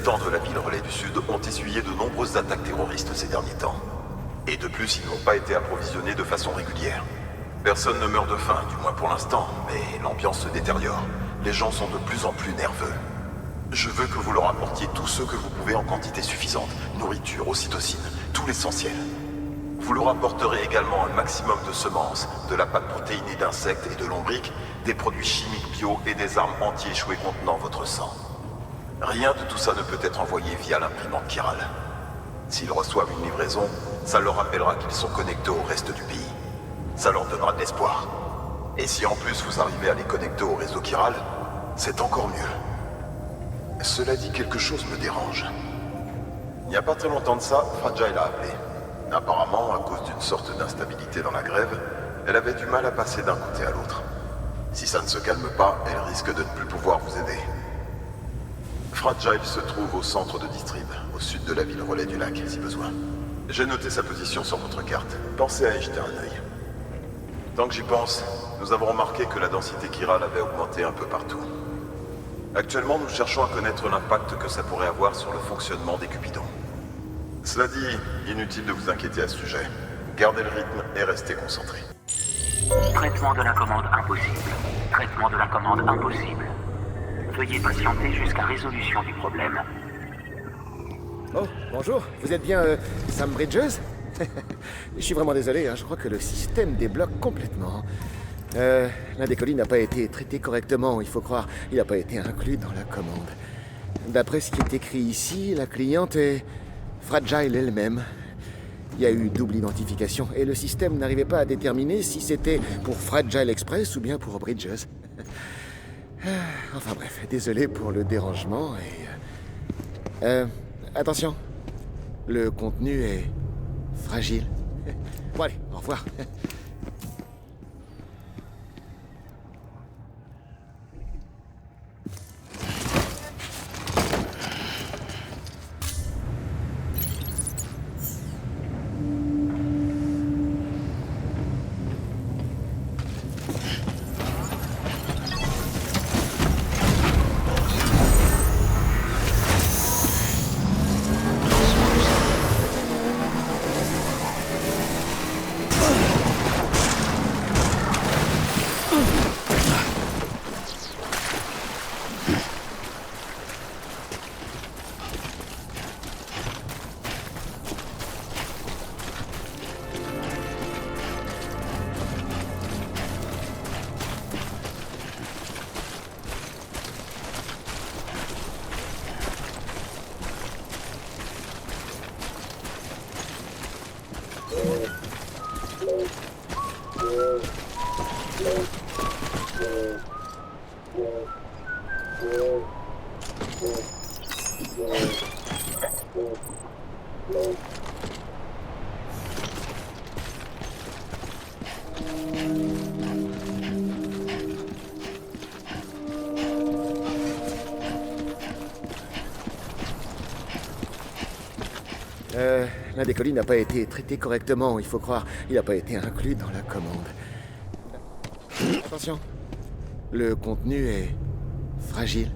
habitants de la ville Relais du Sud ont essuyé de nombreuses attaques terroristes ces derniers temps. Et de plus, ils n'ont pas été approvisionnés de façon régulière. Personne ne meurt de faim, du moins pour l'instant, mais l'ambiance se détériore. Les gens sont de plus en plus nerveux. Je veux que vous leur apportiez tout ce que vous pouvez en quantité suffisante. Nourriture, ocytocine, tout l'essentiel. Vous leur apporterez également un maximum de semences, de la pâte protéinée d'insectes et de lombriques, des produits chimiques bio et des armes anti-échouées contenant votre sang. Rien de tout ça ne peut être envoyé via l'imprimante chirale. S'ils reçoivent une livraison, ça leur rappellera qu'ils sont connectés au reste du pays. Ça leur donnera de l'espoir. Et si en plus vous arrivez à les connecter au réseau chiral, c'est encore mieux. Cela dit, quelque chose me dérange. Il n'y a pas très longtemps de ça, Fragile a appelé. Apparemment, à cause d'une sorte d'instabilité dans la grève, elle avait du mal à passer d'un côté à l'autre. Si ça ne se calme pas, elle risque de ne plus pouvoir vous aider. Fragile se trouve au centre de Distrib, au sud de la ville Relais du Lac, si besoin. J'ai noté sa position sur votre carte. Pensez à y jeter un œil. Tant que j'y pense, nous avons remarqué que la densité chirale avait augmenté un peu partout. Actuellement, nous cherchons à connaître l'impact que ça pourrait avoir sur le fonctionnement des Cupidons. Cela dit, inutile de vous inquiéter à ce sujet. Gardez le rythme et restez concentrés. Traitement de la commande impossible. Traitement de la commande impossible. Veuillez patienter jusqu'à résolution du problème. Oh, bonjour, vous êtes bien Sam Bridges? Je suis vraiment désolé, je crois que le système débloque complètement. L'un des colis n'a pas été traité correctement, il faut croire. Il n'a pas été inclus dans la commande. D'après ce qui est écrit ici, la cliente est Fragile elle-même. Il y a eu double identification et le système n'arrivait pas à déterminer si c'était pour Fragile Express ou bien pour Bridges. Enfin bref, désolé pour le dérangement et... attention, le contenu est fragile. Bon allez, au revoir. L'un des colis n'a pas été traité correctement, il faut croire. Il n'a pas été inclus dans la commande. Attention, le contenu est fragile.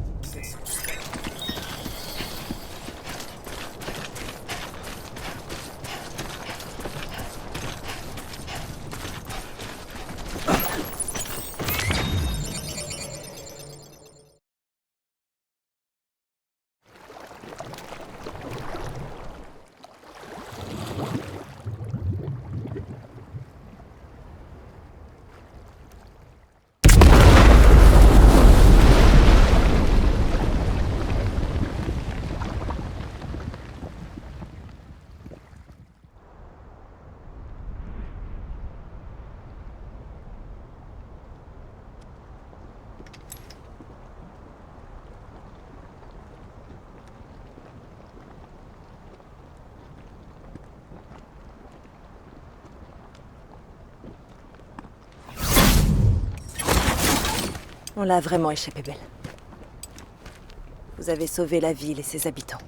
On l'a vraiment échappé belle. Vous avez sauvé la ville et ses habitants.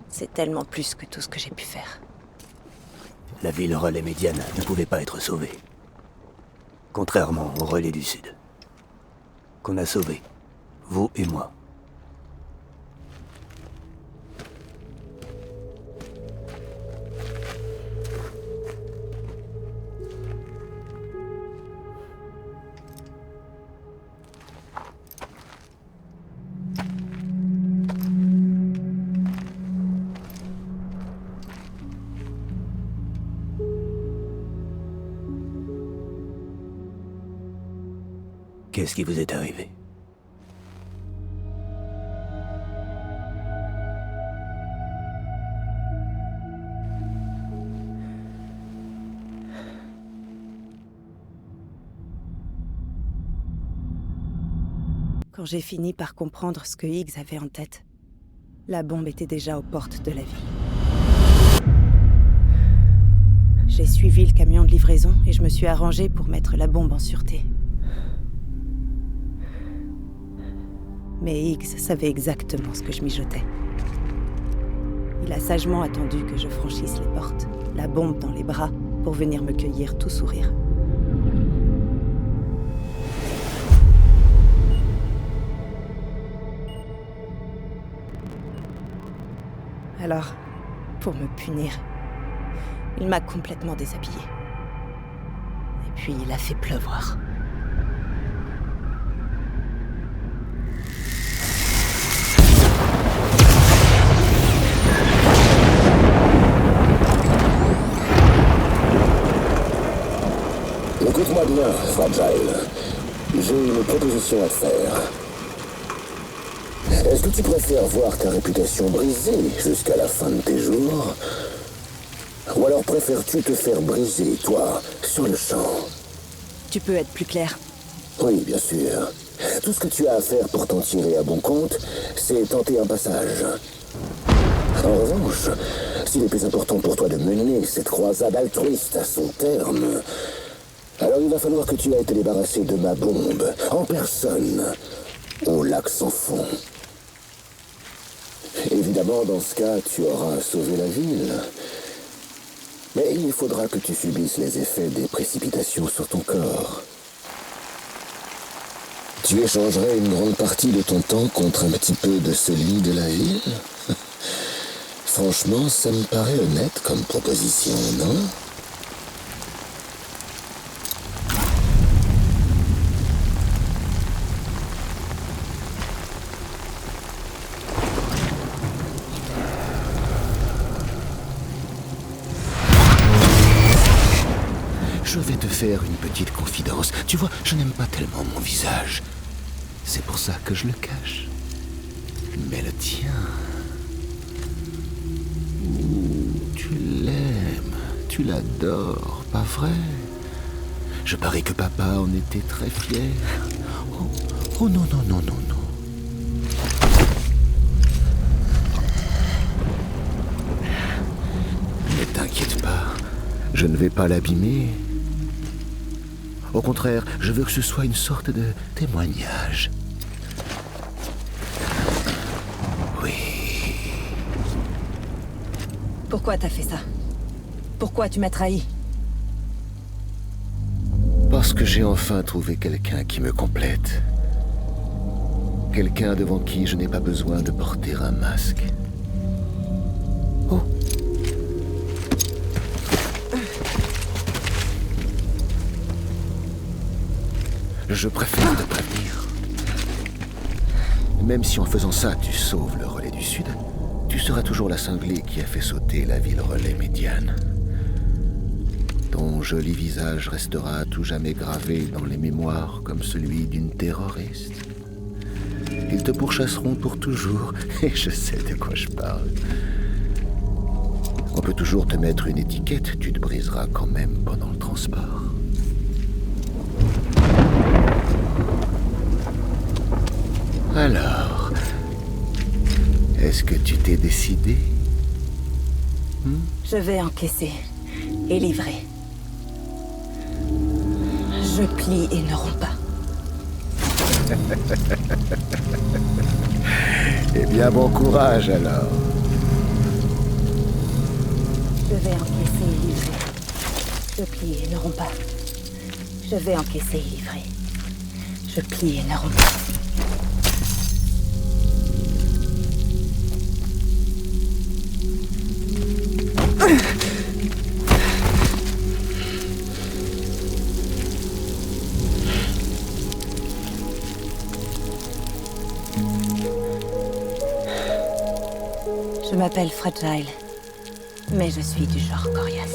C'est tellement plus que tout ce que j'ai pu faire. La ville Relais médiane ne pouvait pas être sauvée. Contrairement au Relais du Sud. Qu'on a sauvé, vous et moi. Qu'est-ce qui vous est arrivé? Quand j'ai fini par comprendre ce que Higgs avait en tête, la bombe était déjà aux portes de la ville. J'ai suivi le camion de livraison et je me suis arrangée pour mettre la bombe en sûreté. Mais Higgs savait exactement ce que je mijotais. Il a sagement attendu que je franchisse les portes, la bombe dans les bras, pour venir me cueillir tout sourire. Alors, pour me punir, il m'a complètement déshabillée. Et puis il a fait pleuvoir. Écoute-moi bien, Fragile. J'ai une proposition à te faire. Est-ce que tu préfères voir ta réputation brisée jusqu'à la fin de tes jours? Ou alors préfères-tu te faire briser, toi, sur le champ? Tu peux être plus clair? Oui, bien sûr. Tout ce que tu as à faire pour t'en tirer à bon compte, c'est tenter un passage. En revanche, s'il est plus important pour toi de mener cette croisade altruiste à son terme, alors il va falloir que tu ailles te débarrasser de ma bombe, en personne, au lac sans fond. Évidemment, dans ce cas, tu auras sauvé la ville. Mais il faudra que tu subisses les effets des précipitations sur ton corps. Tu échangerais une grande partie de ton temps contre un petit peu de celui de la ville? Franchement, ça me paraît honnête comme proposition, non? Je vais te faire une petite confidence. Tu vois, je n'aime pas tellement mon visage. C'est pour ça que je le cache. Mais le tien... tu l'aimes, tu l'adores, pas vrai? Je parie que papa en était très fier. Oh non, non, non, non, non. Ne t'inquiète pas, je ne vais pas l'abîmer. Au contraire, je veux que ce soit une sorte de témoignage. Oui. Pourquoi t'as fait ça? Pourquoi tu m'as trahi? Parce que j'ai enfin trouvé quelqu'un qui me complète. Quelqu'un devant qui je n'ai pas besoin de porter un masque. Oh. Je préfère te prévenir. Même si en faisant ça, tu sauves le relais du Sud, tu seras toujours la cinglée qui a fait sauter la ville relais médiane. Ton joli visage restera à tout jamais gravé dans les mémoires comme celui d'une terroriste. Ils te pourchasseront pour toujours, et je sais de quoi je parle. On peut toujours te mettre une étiquette, tu te briseras quand même pendant le transport. Alors, est-ce que tu t'es décidé? Je vais encaisser et livrer. Je plie et ne romps pas. Eh bien, bon courage alors. Je vais encaisser et livrer. Je plie et ne romps pas. Je vais encaisser et livrer. Je plie et ne romps pas. Je m'appelle Fragile, mais je suis du genre coriace.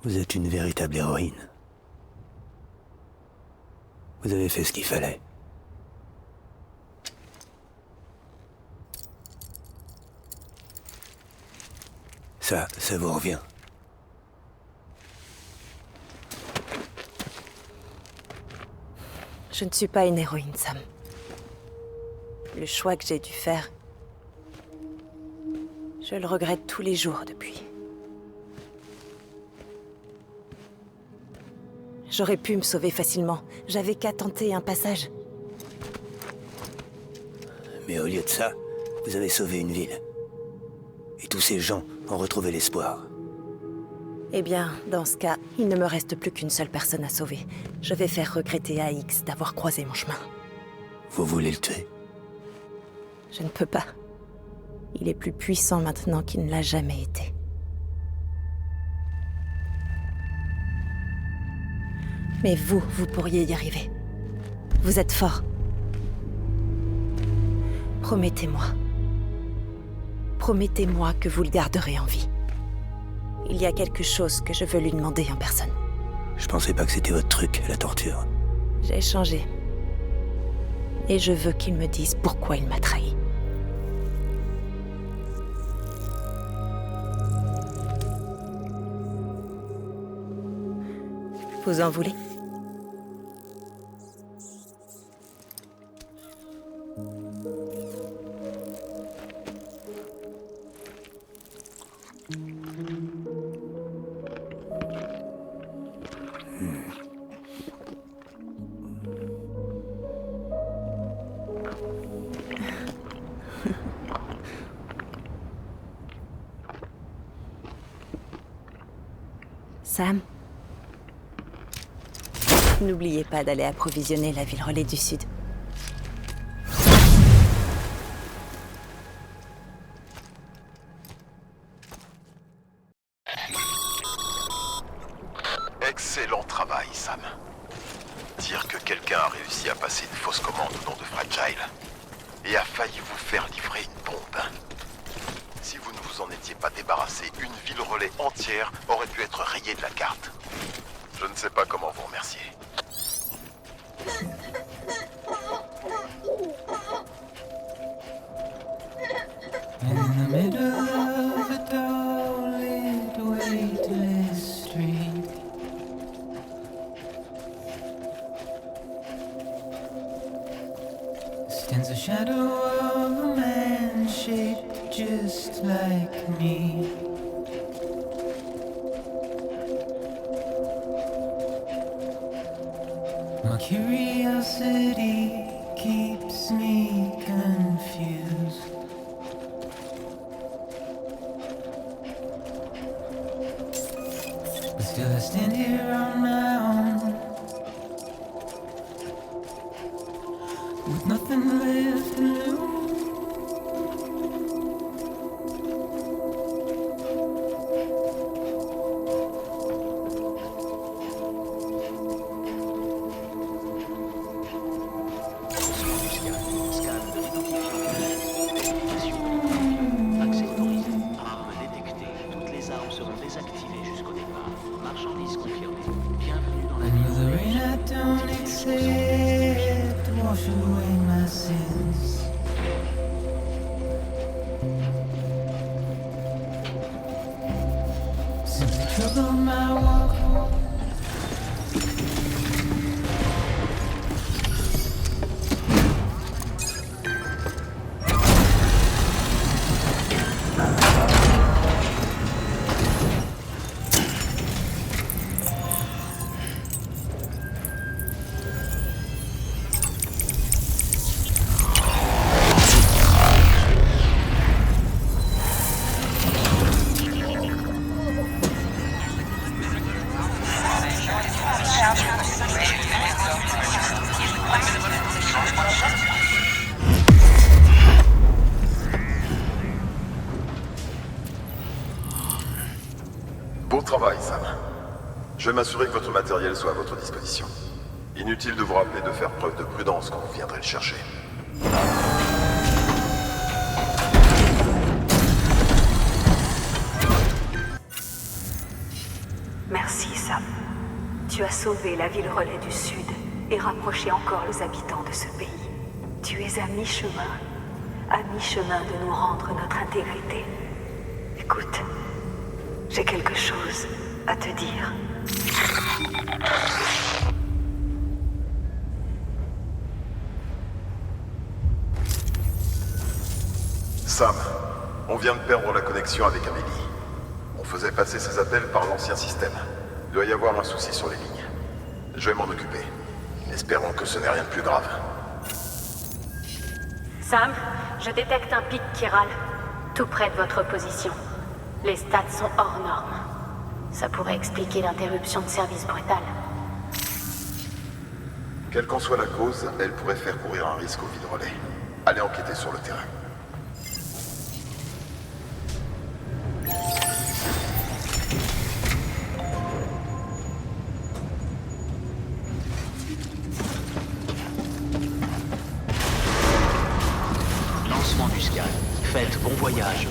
Vous êtes une véritable héroïne. Vous avez fait ce qu'il fallait. Ça vous revient. Je ne suis pas une héroïne, Sam. Le choix que j'ai dû faire, je le regrette tous les jours depuis. J'aurais pu me sauver facilement. J'avais qu'à tenter un passage. Mais au lieu de ça, vous avez sauvé une ville. Et tous ces gens ont retrouvé l'espoir. Eh bien, dans ce cas, il ne me reste plus qu'une seule personne à sauver. Je vais faire regretter à X d'avoir croisé mon chemin. Vous voulez le tuer? Je ne peux pas. Il est plus puissant maintenant qu'il ne l'a jamais été. Mais vous pourriez y arriver. Vous êtes fort. Promettez-moi. Promettez-moi que vous le garderez en vie. Il y a quelque chose que je veux lui demander en personne. Je pensais pas que c'était votre truc, la torture. J'ai changé. Et je veux qu'il me dise pourquoi il m'a trahi. Vous en voulez ? Sam ? N'oubliez pas d'aller approvisionner la ville relais du Sud. Excellent travail, Sam. Dire que quelqu'un a réussi à passer une fausse commande au nom de Fragile et a failli vous faire livrer une bombe. Si vous ne vous en étiez pas débarrassé, une ville relais entière aurait pu être rayée de la carte. Je ne sais pas comment vous remercier. In the middle of a dull-lit, weightless street, stands the shadow of a man shaped just like me. My curiosity keeps me confused. But still I stand here on my own, with nothing left to lose. And with the rain I don't accept, wash away my sins. Simply trouble my walk. Bon travail, Sam. Je vais m'assurer que votre matériel soit à votre disposition. Inutile de vous rappeler de faire preuve de prudence quand vous viendrez le chercher. Merci, Sam. Tu as sauvé la ville relais du Sud et rapproché encore les habitants de ce pays. Tu es à mi-chemin de nous rendre notre intégrité. Écoute, j'ai quelque chose à te dire. Sam, on vient de perdre la connexion avec Amélie. On faisait passer ses appels par l'ancien système. Il doit y avoir un souci sur les lignes. Je vais m'en occuper. Espérons que ce n'est rien de plus grave. Sam, je détecte un pic chiral, tout près de votre position. Les stats sont hors normes. Ça pourrait expliquer l'interruption de service brutale. Quelle qu'en soit la cause, elle pourrait faire courir un risque au vide relais. Allez enquêter sur le terrain. Lancement du scan. Faites bon voyage.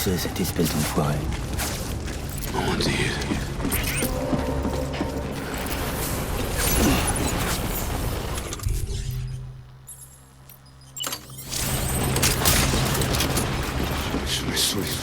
c'est, cette espèce d'enfoiré? Mon Dieu. Je me souviens.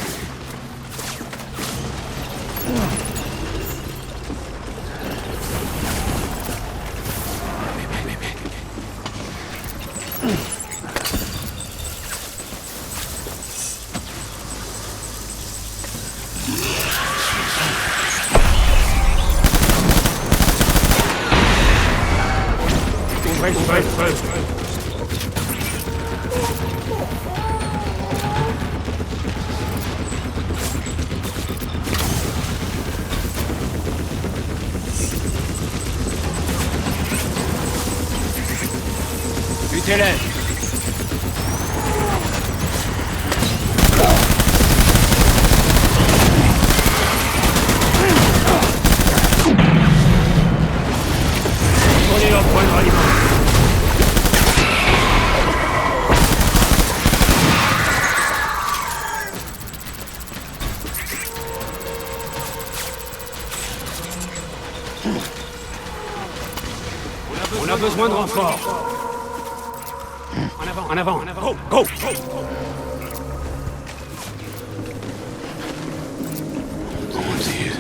Butez-les! Prenez leur point de ralliement. On a besoin de renfort. En avant, go, go, go. Mon Dieu.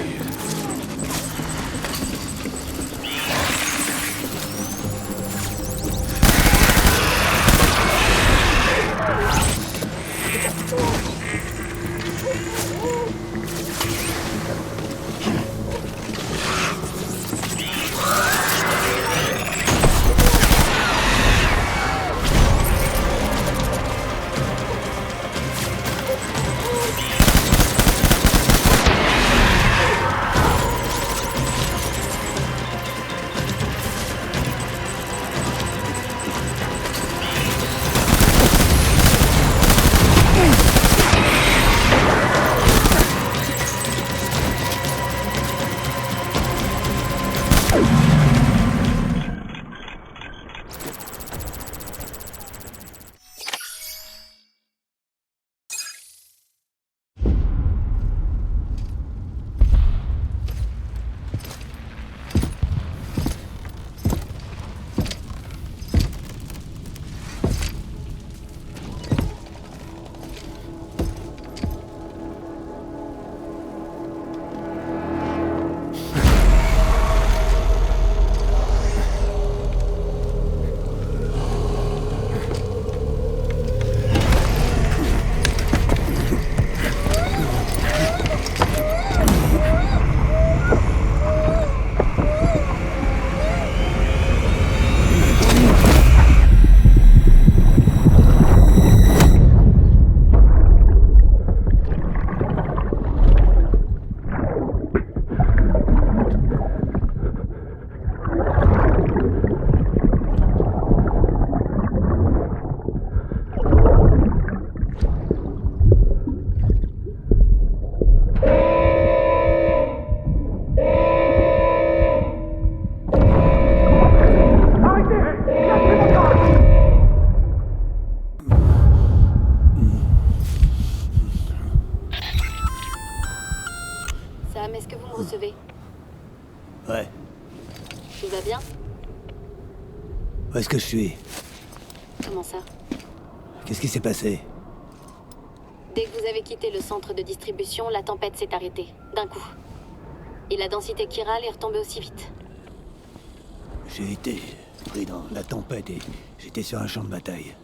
Sam, est-ce que vous me recevez? Ouais. Tout va bien? Où est-ce que je suis? Comment ça? Qu'est-ce qui s'est passé? Dès que vous avez quitté le centre de distribution, la tempête s'est arrêtée, d'un coup. Et la densité chirale est retombée aussi vite. J'ai été pris dans la tempête et j'étais sur un champ de bataille.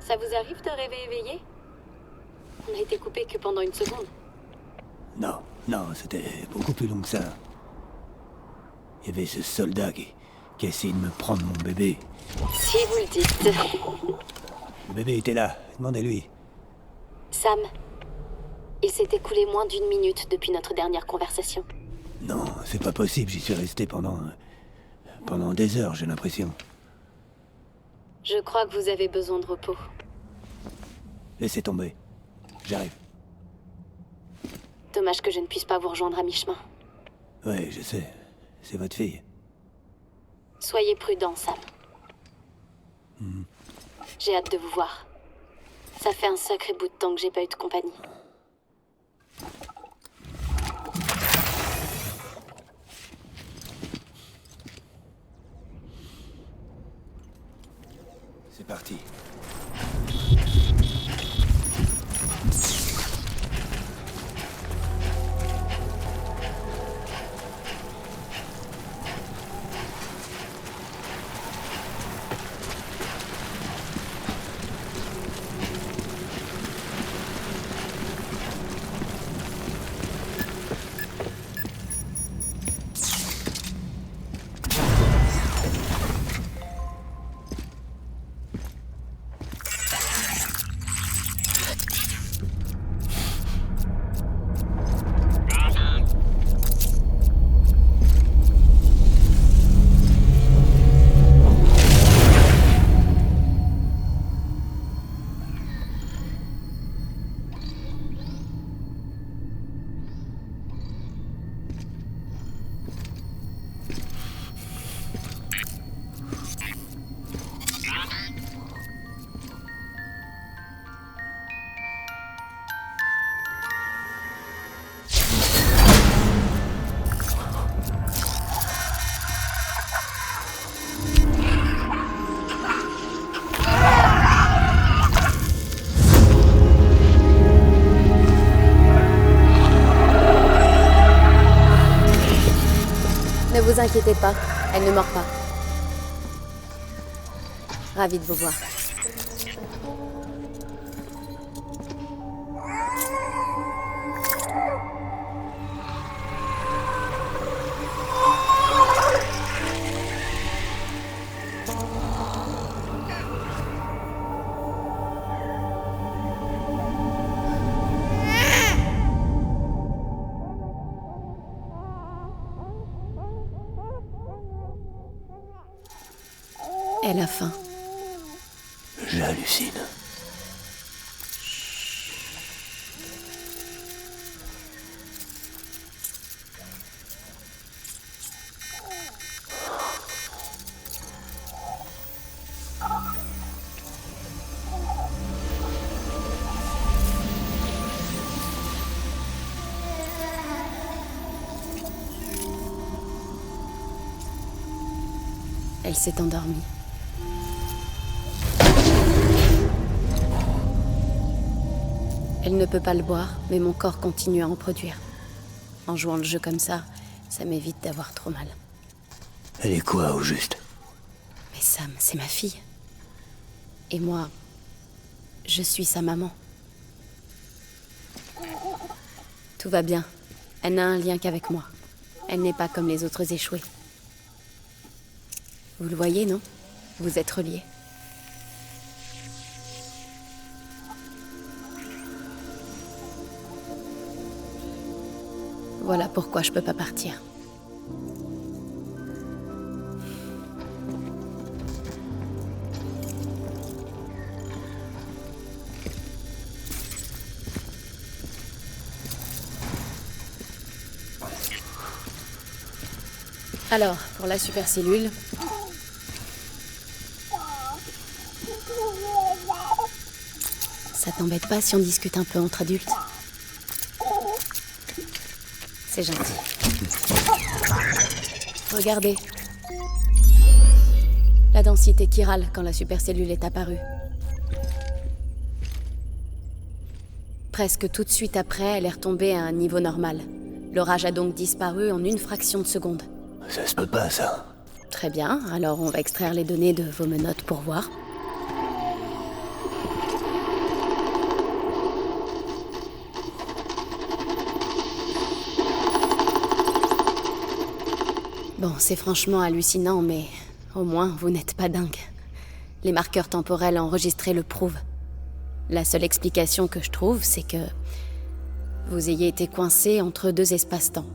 Ça vous arrive de rêver éveillé? On a été coupé que pendant une seconde. Non, non, c'était beaucoup plus long que ça. Il y avait ce soldat qui a essayé de me prendre mon bébé. Si vous le dites. Le bébé était là, demandez-lui. Sam, il s'est écoulé moins d'1 minute depuis notre dernière conversation. Non, c'est pas possible, j'y suis resté pendant des heures, j'ai l'impression. Je crois que vous avez besoin de repos. Laissez tomber. J'arrive. Dommage que je ne puisse pas vous rejoindre à mi-chemin. Ouais, je sais. C'est votre fille. Soyez prudent, Sam. J'ai hâte de vous voir. Ça fait un sacré bout de temps que j'ai pas eu de compagnie. C'est parti. Ne vous inquiétez pas, elle ne mord pas. Ravie de vous voir. Elle a faim. J'hallucine. Elle s'est endormie. Elle ne peut pas le boire, mais mon corps continue à en produire. En jouant le jeu comme ça m'évite d'avoir trop mal. Elle est quoi, au juste? Mais Sam, c'est ma fille. Et moi, je suis sa maman. Tout va bien. Elle n'a un lien qu'avec moi. Elle n'est pas comme les autres échoués. Vous le voyez, non? Vous êtes reliés. Voilà pourquoi je peux pas partir. Alors, pour la supercellule... Ça t'embête pas si on discute un peu entre adultes? C'est gentil. Regardez. La densité chirale quand la supercellule est apparue. Presque tout de suite après, elle est retombée à un niveau normal. L'orage a donc disparu en une fraction de seconde. Ça se peut pas, ça. Très bien, alors on va extraire les données de vos menottes pour voir. Bon, c'est franchement hallucinant, mais au moins, vous n'êtes pas dingue. Les marqueurs temporels enregistrés le prouvent. La seule explication que je trouve, c'est que vous ayez été coincé entre deux espaces-temps.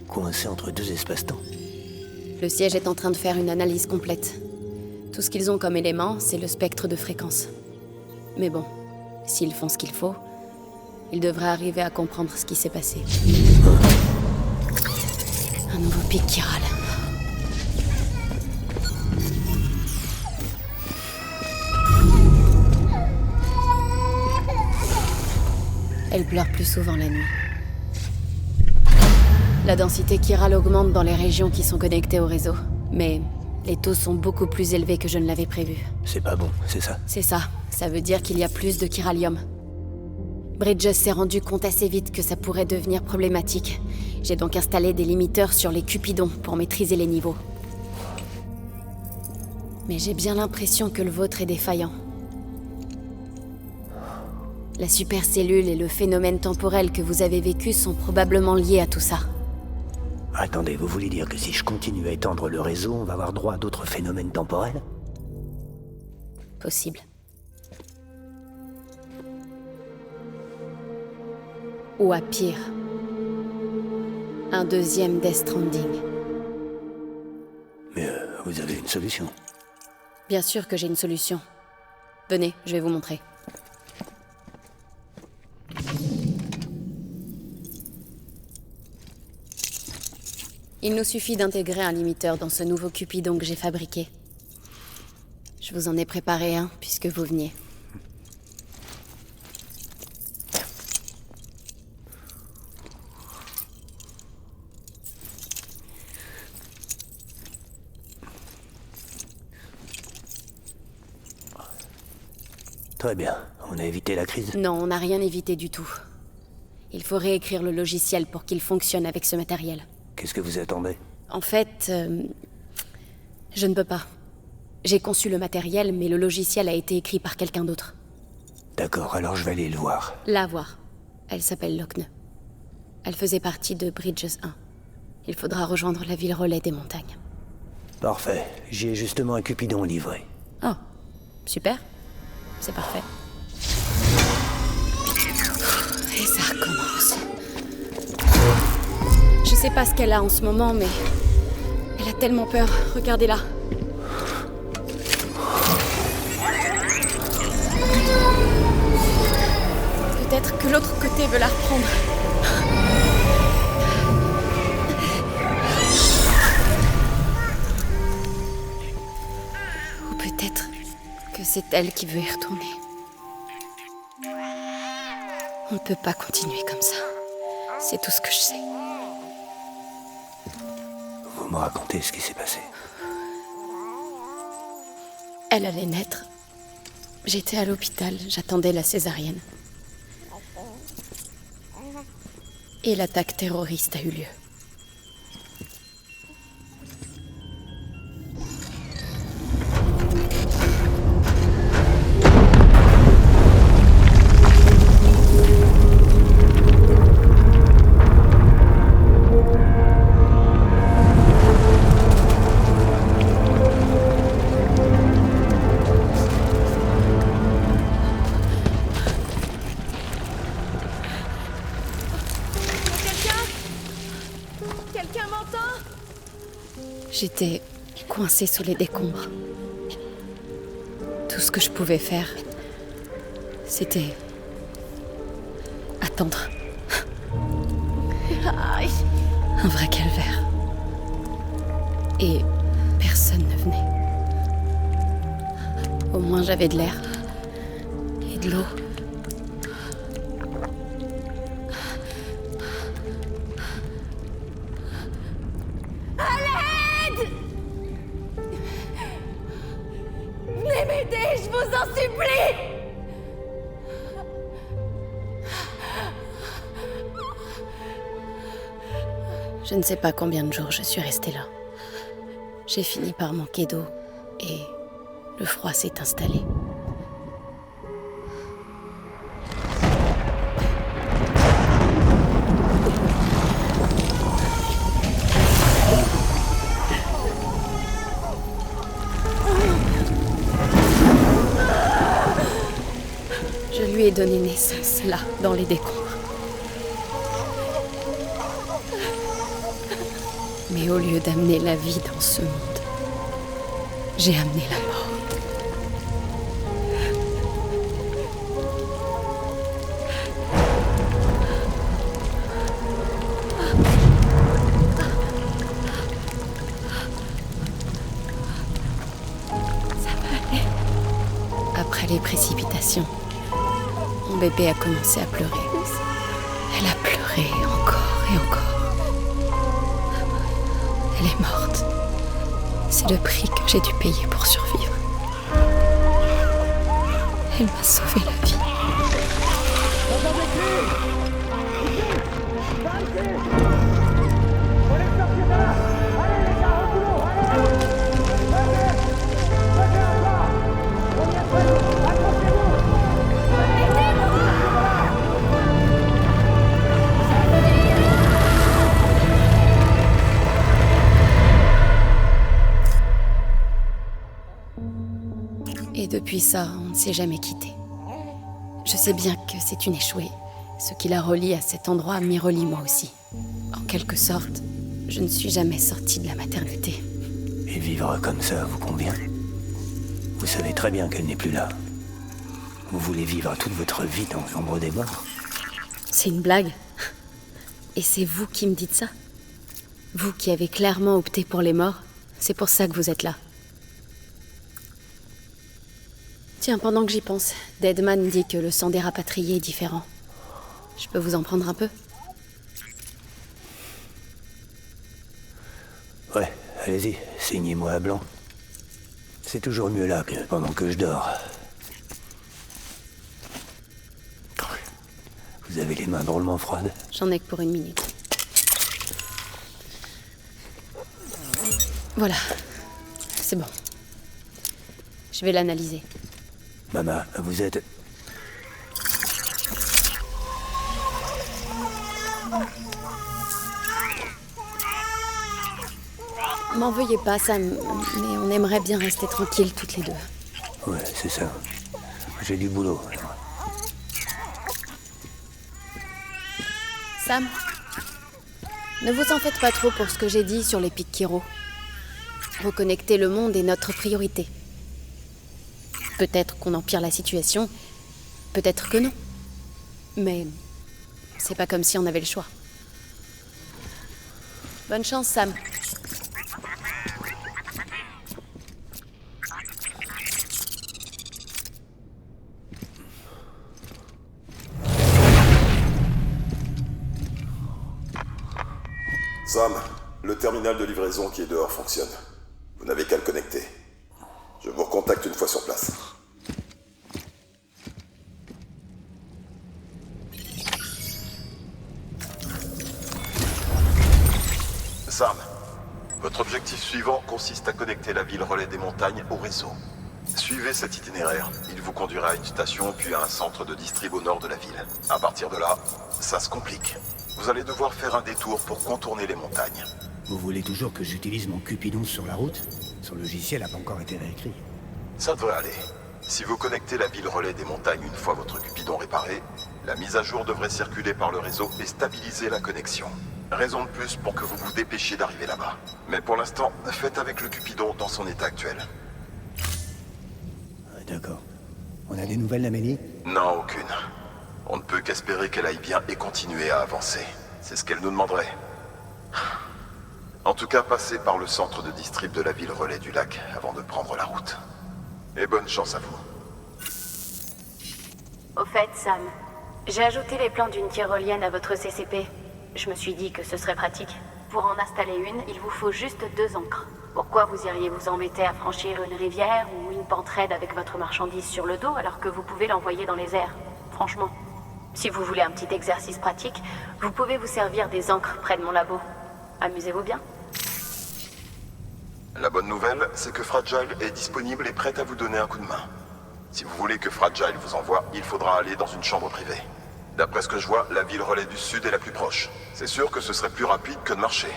Coincé entre deux espaces-temps? Le siège est en train de faire une analyse complète. Tout ce qu'ils ont comme élément, c'est le spectre de fréquence. Mais bon, s'ils font ce qu'il faut, ils devraient arriver à comprendre ce qui s'est passé. Un nouveau pic qui râle. Elle pleure plus souvent la nuit. La densité chirale augmente dans les régions qui sont connectées au réseau. Mais les taux sont beaucoup plus élevés que je ne l'avais prévu. C'est pas bon, c'est ça? C'est ça. Ça veut dire qu'il y a plus de chiralium. Bridges s'est rendu compte assez vite que ça pourrait devenir problématique. J'ai donc installé des limiteurs sur les cupidons pour maîtriser les niveaux. Mais j'ai bien l'impression que le vôtre est défaillant. La supercellule et le phénomène temporel que vous avez vécu sont probablement liés à tout ça. Attendez, vous voulez dire que si je continue à étendre le réseau, on va avoir droit à d'autres phénomènes temporels? Possible. Ou à pire. Un deuxième Death Stranding. Mais vous avez une solution? Bien sûr que j'ai une solution. Venez, je vais vous montrer. Il nous suffit d'intégrer un limiteur dans ce nouveau Cupidon que j'ai fabriqué. Je vous en ai préparé un, puisque vous veniez. Très bien. On a évité la crise? Non, on n'a rien évité du tout. Il faut réécrire le logiciel pour qu'il fonctionne avec ce matériel. Qu'est-ce que vous attendez? En fait, je ne peux pas. J'ai conçu le matériel, mais le logiciel a été écrit par quelqu'un d'autre. D'accord, alors je vais aller le voir. La voir. Elle s'appelle Lochne. Elle faisait partie de Bridges 1. Il faudra rejoindre la ville relais des montagnes. Parfait. J'ai justement un Cupidon livré. Oh, super. C'est parfait. Et ça recommence. Je sais pas ce qu'elle a en ce moment, mais... elle a tellement peur. Regardez-la. Peut-être que l'autre côté veut la reprendre. Ou peut-être que c'est elle qui veut y retourner. On ne peut pas continuer comme ça. C'est tout ce que je sais. Vous me racontez ce qui s'est passé. Elle allait naître. J'étais à l'hôpital, j'attendais la césarienne. Et l'attaque terroriste a eu lieu. J'étais coincée sous les décombres. Tout ce que je pouvais faire, c'était attendre. Un vrai calvaire. Et personne ne venait. Au moins j'avais de l'air et de l'eau. Je ne sais pas combien de jours je suis restée là. J'ai fini par manquer d'eau et le froid s'est installé. Je lui ai donné naissance là, dans les décombres. Mais au lieu d'amener la vie dans ce monde, j'ai amené la mort. Ça va aller. Après les précipitations, mon bébé a commencé à pleurer. Elle a pleuré encore et encore. Elle est morte. C'est le prix que j'ai dû payer pour survivre. Elle m'a sauvé la vie. Et depuis ça, on ne s'est jamais quitté. Je sais bien que c'est une échouée. Ce qui la relie à cet endroit m'y relie moi aussi. En quelque sorte, je ne suis jamais sortie de la maternité. Et vivre comme ça vous convient? Vous savez très bien qu'elle n'est plus là. Vous voulez vivre toute votre vie dans l'ombre des morts? C'est une blague? Et c'est vous qui me dites ça? Vous qui avez clairement opté pour les morts, c'est pour ça que vous êtes là. Tiens, pendant que j'y pense, Deadman dit que le sang des rapatriés est différent. Je peux vous en prendre un peu? Ouais, allez-y, signez-moi à blanc. C'est toujours mieux là que pendant que je dors. Vous avez les mains drôlement froides. J'en ai que pour 1 minute. Voilà. C'est bon. Je vais l'analyser. Mama, vous êtes... M'en veuillez pas, Sam, mais on aimerait bien rester tranquilles toutes les deux. Ouais, c'est ça. J'ai du boulot. Sam, ne vous en faites pas trop pour ce que j'ai dit sur les pics Kiro. Reconnecter le monde est notre priorité. Peut-être qu'on empire la situation, peut-être que non. Mais c'est pas comme si on avait le choix. Bonne chance, Sam. Sam, le terminal de livraison qui est dehors fonctionne. Vous n'avez qu'à le connecter. Je vous recontacte une fois sur place. Sam, votre objectif suivant consiste à connecter la ville relais des montagnes au réseau. Suivez cet itinéraire. Il vous conduira à une station puis à un centre de distrib au nord de la ville. À partir de là, ça se complique. Vous allez devoir faire un détour pour contourner les montagnes. Vous voulez toujours que j'utilise mon Cupidon sur la route? Son logiciel n'a pas encore été réécrit. Ça devrait aller. Si vous connectez la ville relais des montagnes une fois votre Cupidon réparé, la mise à jour devrait circuler par le réseau et stabiliser la connexion. Raison de plus pour que vous vous dépêchiez d'arriver là-bas. Mais pour l'instant, faites avec le Cupidon dans son état actuel. D'accord. On a des nouvelles d'Amélie? Non, aucune. On ne peut qu'espérer qu'elle aille bien et continuer à avancer. C'est ce qu'elle nous demanderait. En tout cas, passez par le centre de distrib de la ville relais du lac avant de prendre la route. Et bonne chance à vous. Au fait, Sam, j'ai ajouté les plans d'une tyrolienne à votre CCP. Je me suis dit que ce serait pratique. Pour en installer une, il vous faut juste 2 ancres. Pourquoi vous iriez vous embêter à franchir une rivière ou une pente raide avec votre marchandise sur le dos alors que vous pouvez l'envoyer dans les airs? Franchement. Si vous voulez un petit exercice pratique, vous pouvez vous servir des ancres près de mon labo. Amusez-vous bien. La bonne nouvelle, c'est que Fragile est disponible et prête à vous donner un coup de main. Si vous voulez que Fragile vous envoie, il faudra aller dans une chambre privée. D'après ce que je vois, la ville relais du sud est la plus proche. C'est sûr que ce serait plus rapide que de marcher.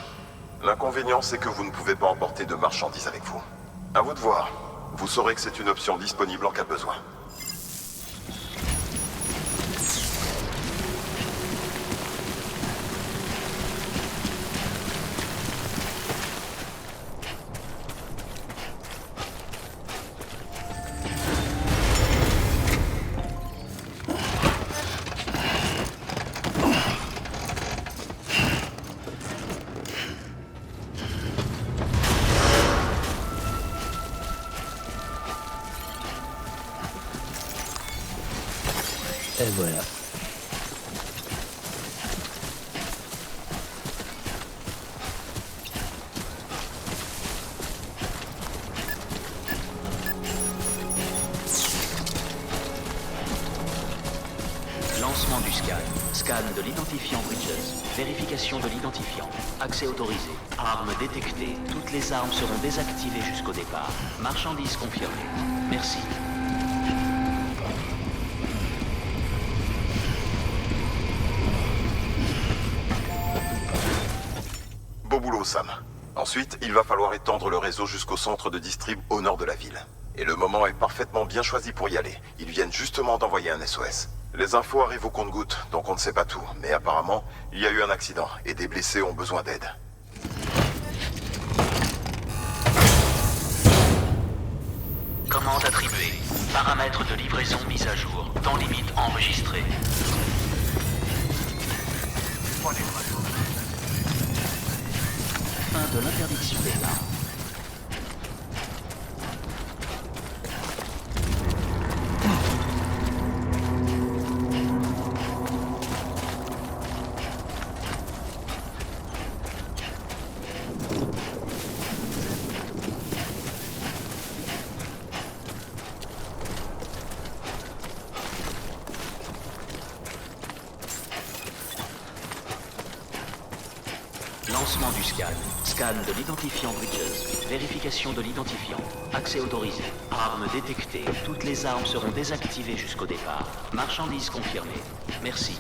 L'inconvénient, c'est que vous ne pouvez pas emporter de marchandises avec vous. À vous de voir. Vous saurez que c'est une option disponible en cas de besoin. Et voilà. Lancement du scan. Scan de l'identifiant Bridges. Vérification de l'identifiant. Accès autorisé. Armes détectées. Toutes les armes seront désactivées jusqu'au départ. Marchandises confirmées. Merci. Beau boulot, Sam. Ensuite, il va falloir étendre le réseau jusqu'au centre de distrib au nord de la ville. Et le moment est parfaitement bien choisi pour y aller. Ils viennent justement d'envoyer un SOS. Les infos arrivent au compte-gouttes, donc on ne sait pas tout. Mais apparemment, il y a eu un accident et des blessés ont besoin d'aide. Commande attribuée. Paramètres de livraison mis à jour. Temps limite enregistré. Fin de l'interdiction des armes. Lancement du scan. Scan de l'identifiant Bridges. Vérification de l'identifiant. Accès autorisé. Armes détectées. Toutes les armes seront désactivées jusqu'au départ. Marchandises confirmées. Merci.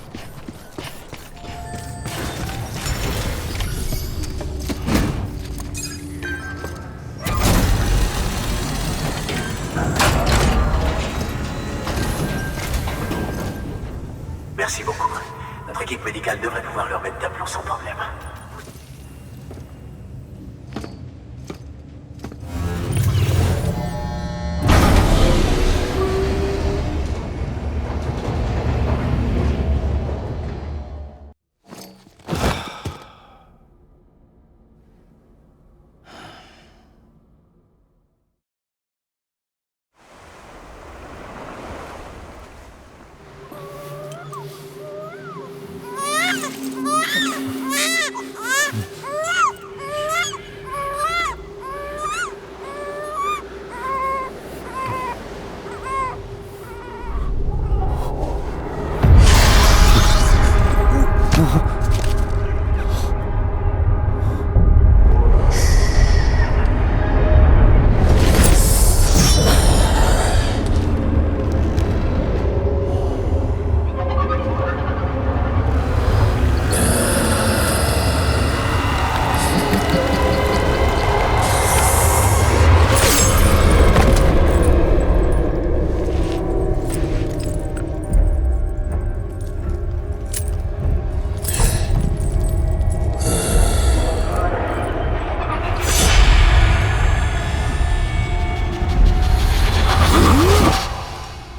Merci beaucoup. Notre équipe médicale devrait pouvoir leur mettre d'aplomb sans problème.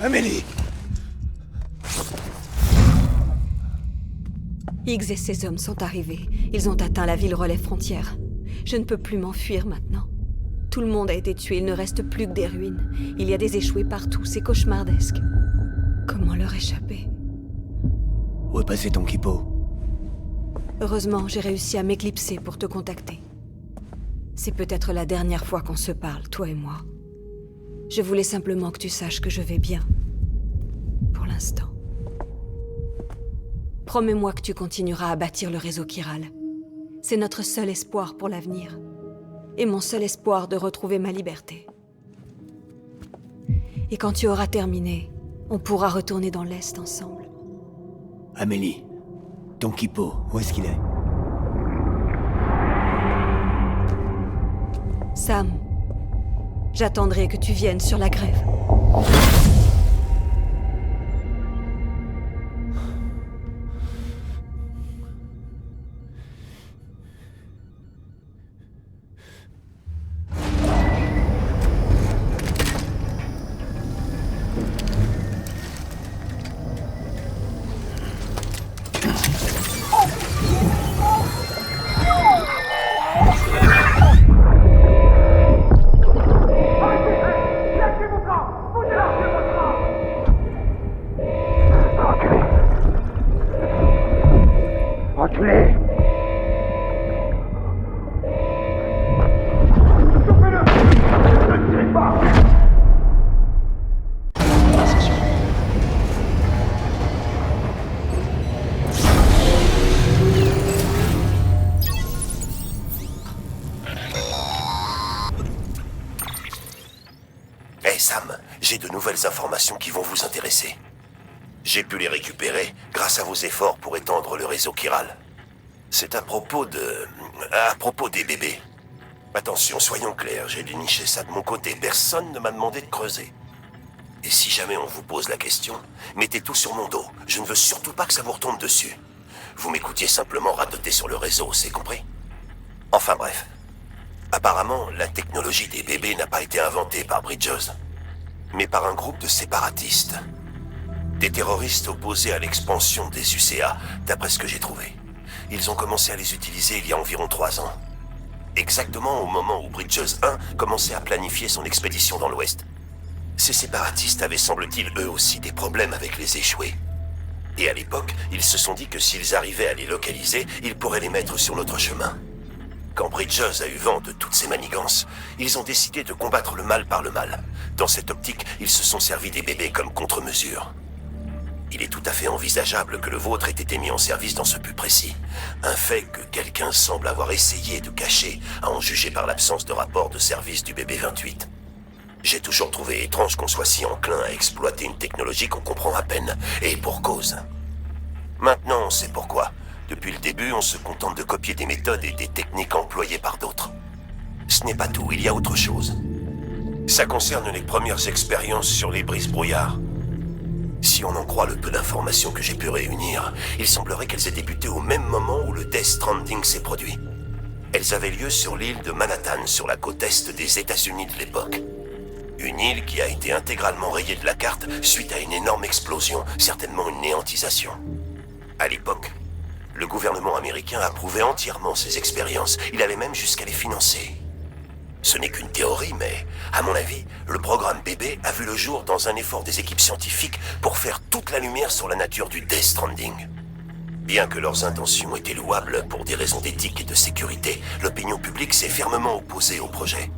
Amélie! Higgs et ses hommes sont arrivés. Ils ont atteint la ville relais frontière. Je ne peux plus m'enfuir maintenant. Tout le monde a été tué, il ne reste plus que des ruines. Il y a des échoués partout, c'est cauchemardesque. Comment leur échapper? Où est passé ton kippo? Heureusement, j'ai réussi à m'éclipser pour te contacter. C'est peut-être la dernière fois qu'on se parle, toi et moi. Je voulais simplement que tu saches que je vais bien. Pour l'instant. Promets-moi que tu continueras à bâtir le réseau chiral. C'est notre seul espoir pour l'avenir. Et mon seul espoir de retrouver ma liberté. Et quand tu auras terminé, on pourra retourner dans l'Est ensemble. Amélie, ton kippo, où est-ce qu'il est? Sam, j'attendrai que tu viennes sur la grève. Lâchez vos camps! Vous lâchez votre Sam, j'ai de nouvelles informations qui vont vous intéresser. J'ai pu les récupérer grâce à vos efforts pour étendre le réseau chiral. C'est à propos des bébés. Attention, soyons clairs, j'ai déniché ça de mon côté. Personne ne m'a demandé de creuser. Et si jamais on vous pose la question, mettez tout sur mon dos. Je ne veux surtout pas que ça vous retombe dessus. Vous m'écoutiez simplement radoter sur le réseau, c'est compris? Enfin bref. Apparemment, la technologie des bébés n'a pas été inventée par Bridges, mais par un groupe de séparatistes. Des terroristes opposés à l'expansion des UCA, d'après ce que j'ai trouvé. Ils ont commencé à les utiliser il y a environ 3 ans. Exactement au moment où Bridges 1 commençait à planifier son expédition dans l'Ouest. Ces séparatistes avaient, semble-t-il, eux aussi des problèmes avec les échoués. Et à l'époque, ils se sont dit que s'ils arrivaient à les localiser, ils pourraient les mettre sur notre chemin. Quand Bridges a eu vent de toutes ces manigances, ils ont décidé de combattre le mal par le mal. Dans cette optique, ils se sont servis des bébés comme contre-mesure. Il est tout à fait envisageable que le vôtre ait été mis en service dans ce but précis. Un fait que quelqu'un semble avoir essayé de cacher, à en juger par l'absence de rapport de service du bébé 28. J'ai toujours trouvé étrange qu'on soit si enclin à exploiter une technologie qu'on comprend à peine, et pour cause. Maintenant, on sait pourquoi. Depuis le début, on se contente de copier des méthodes et des techniques employées par d'autres. Ce n'est pas tout, il y a autre chose. Ça concerne les premières expériences sur les brise-brouillards. Si on en croit le peu d'informations que j'ai pu réunir, il semblerait qu'elles aient débuté au même moment où le Death Stranding s'est produit. Elles avaient lieu sur l'île de Manhattan, sur la côte est des États-Unis de l'époque. Une île qui a été intégralement rayée de la carte suite à une énorme explosion, certainement une néantisation. À l'époque, le gouvernement américain approuvait entièrement ces expériences. Il allait même jusqu'à les financer. Ce n'est qu'une théorie, mais, à mon avis, le programme bébé a vu le jour dans un effort des équipes scientifiques pour faire toute la lumière sur la nature du Death Stranding. Bien que leurs intentions étaient louables pour des raisons d'éthique et de sécurité, l'opinion publique s'est fermement opposée au projet.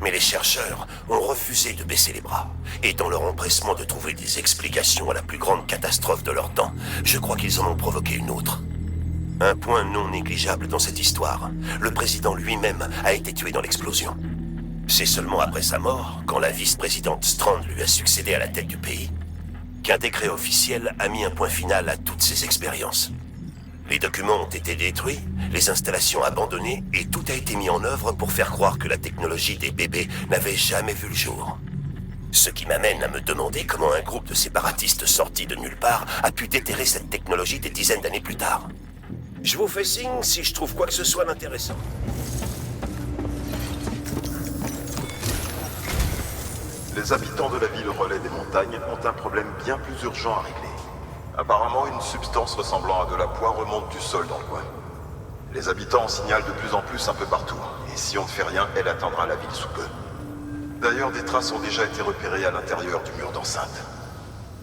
Mais les chercheurs ont refusé de baisser les bras. Et dans leur empressement de trouver des explications à la plus grande catastrophe de leur temps, je crois qu'ils en ont provoqué une autre. Un point non négligeable dans cette histoire, le président lui-même a été tué dans l'explosion. C'est seulement après sa mort, quand la vice-présidente Strand lui a succédé à la tête du pays, qu'un décret officiel a mis un point final à toutes ces expériences. Les documents ont été détruits, les installations abandonnées et tout a été mis en œuvre pour faire croire que la technologie des bébés n'avait jamais vu le jour. Ce qui m'amène à me demander comment un groupe de séparatistes sortis de nulle part a pu déterrer cette technologie des dizaines d'années plus tard. Je vous fais signe si je trouve quoi que ce soit d'intéressant. Les habitants de la ville relais des montagnes ont un problème bien plus urgent à régler. Apparemment, une substance ressemblant à de la poix remonte du sol dans le coin. Les habitants en signalent de plus en plus un peu partout, et si on ne fait rien, elle atteindra la ville sous peu. D'ailleurs, des traces ont déjà été repérées à l'intérieur du mur d'enceinte.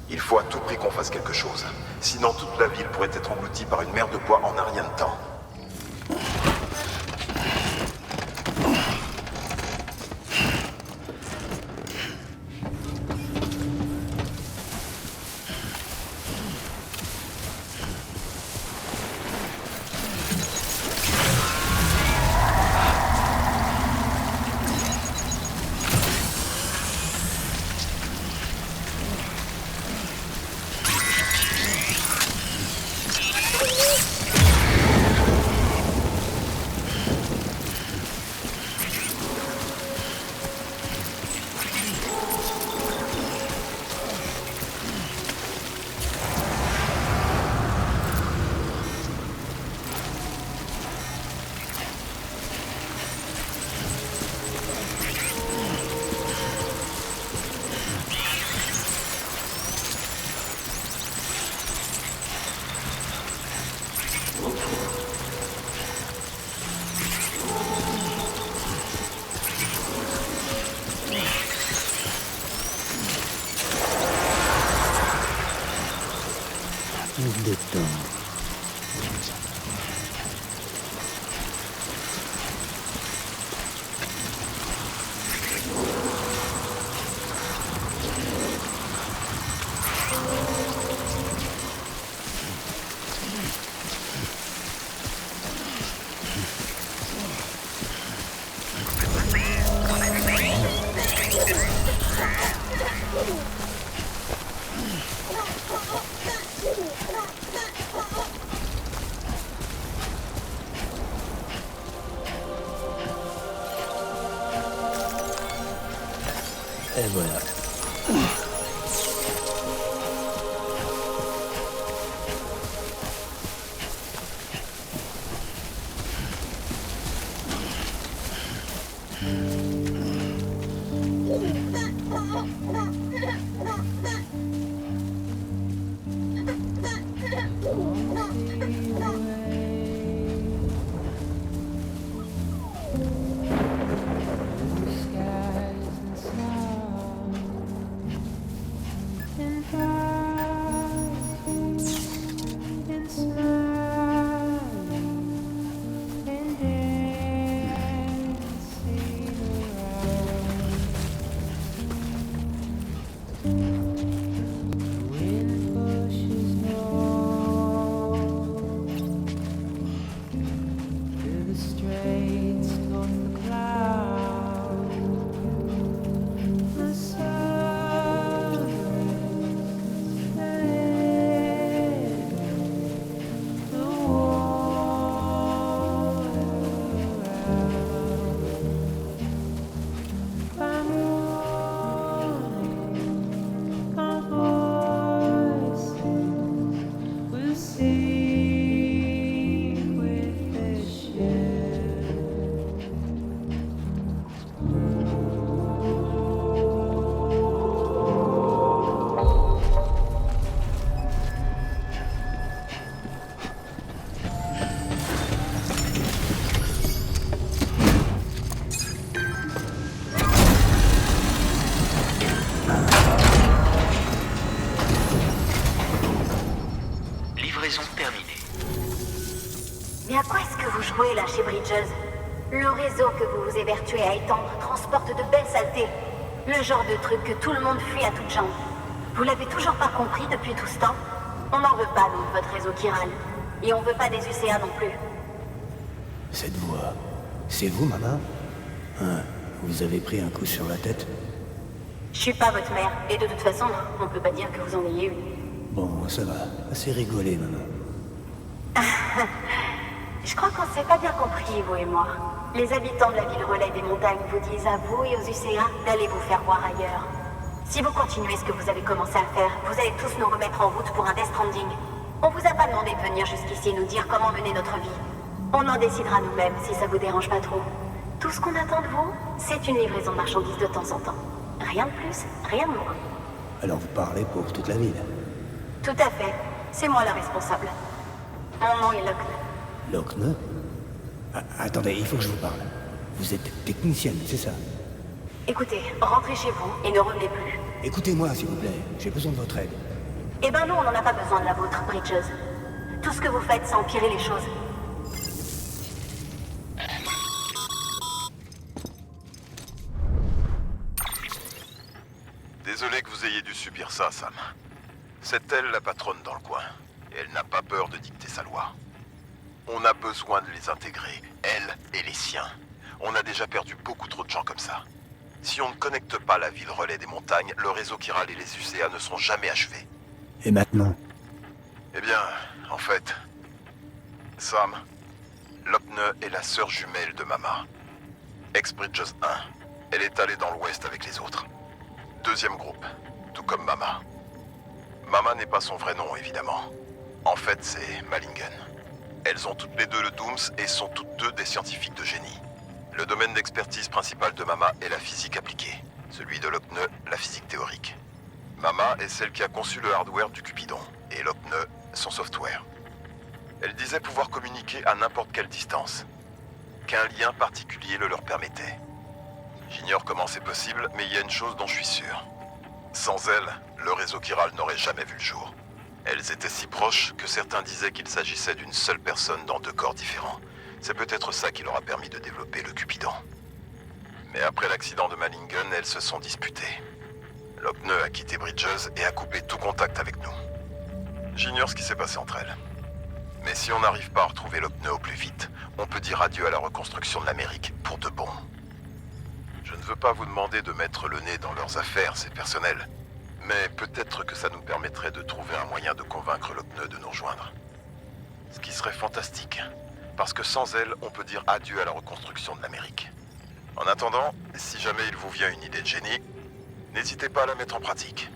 Il faut à tout prix qu'on fasse quelque chose, sinon toute la ville pourrait être engloutie par une mer de poix en un rien de temps. Et voilà. Mais à quoi est-ce que vous jouez là chez Bridges? Le réseau que vous vous évertuez à étendre transporte de belles saletés. Le genre de truc que tout le monde fuit à toutes jambes. Vous l'avez toujours pas compris depuis tout ce temps? On n'en veut pas, nous, de votre réseau chiral. Et on veut pas des UCA non plus. Cette voix, c'est vous, maman? Hein, vous avez pris un coup sur la tête? Je suis pas votre mère, et de toute façon, on peut pas dire que vous en ayez une. Bon, ça va. Assez rigolé, maman. Je crois qu'on s'est pas bien compris, vous et moi. Les habitants de la ville relais des montagnes vous disent à vous et aux UCA d'aller vous faire voir ailleurs. Si vous continuez ce que vous avez commencé à faire, vous allez tous nous remettre en route pour un Death Stranding. On vous a pas demandé de venir jusqu'ici et nous dire comment mener notre vie. On en décidera nous-mêmes si ça vous dérange pas trop. Tout ce qu'on attend de vous, c'est une livraison de marchandises de temps en temps. Rien de plus, rien de moins. Alors vous parlez pour toute la ville? Tout à fait. C'est moi la responsable. Mon nom est Lochne. Lochne? Attendez, il faut que je vous parle. Vous êtes technicienne, c'est ça? Écoutez, rentrez chez vous et ne revenez plus. Écoutez-moi, s'il vous plaît. J'ai besoin de votre aide. Eh ben nous, on n'en a pas besoin de la vôtre, Bridges. Tout ce que vous faites, c'est empirer les choses. Désolé que vous ayez dû subir ça, Sam. C'est elle la patronne dans le coin, et elle n'a pas peur de dicter sa loi. On a besoin de les intégrer, elle et les siens. On a déjà perdu beaucoup trop de gens comme ça. Si on ne connecte pas la ville relais des montagnes, le réseau chiral et les UCA ne seront jamais achevés. Et maintenant? Eh bien, en fait... Sam, Lochne est la sœur jumelle de Mama. Ex-Bridges 1. Elle est allée dans l'ouest avec les autres. Deuxième groupe, tout comme Mama. Mama n'est pas son vrai nom, évidemment. En fait, c'est Malingen. Elles ont toutes les deux le Dooms et sont toutes deux des scientifiques de génie. Le domaine d'expertise principal de Mama est la physique appliquée. Celui de Lochne, la physique théorique. Mama est celle qui a conçu le hardware du Cupidon, et Lochne, son software. Elle disait pouvoir communiquer à n'importe quelle distance. Qu'un lien particulier le leur permettait. J'ignore comment c'est possible, mais il y a une chose dont je suis sûr. Sans elles, le réseau chiral n'aurait jamais vu le jour. Elles étaient si proches que certains disaient qu'il s'agissait d'une seule personne dans deux corps différents. C'est peut-être ça qui leur a permis de développer le Cupidon. Mais après l'accident de Malingen, elles se sont disputées. Lochne a quitté Bridges et a coupé tout contact avec nous. J'ignore ce qui s'est passé entre elles. Mais si on n'arrive pas à retrouver Lochne au plus vite, on peut dire adieu à la reconstruction de l'Amérique pour de bon. Je ne veux pas vous demander de mettre le nez dans leurs affaires, c'est personnel. Mais peut-être que ça nous permettrait de trouver un moyen de convaincre Lochne de nous rejoindre. Ce qui serait fantastique, parce que sans elle, on peut dire adieu à la reconstruction de l'Amérique. En attendant, si jamais il vous vient une idée de génie, N'hésitez pas à la mettre en pratique.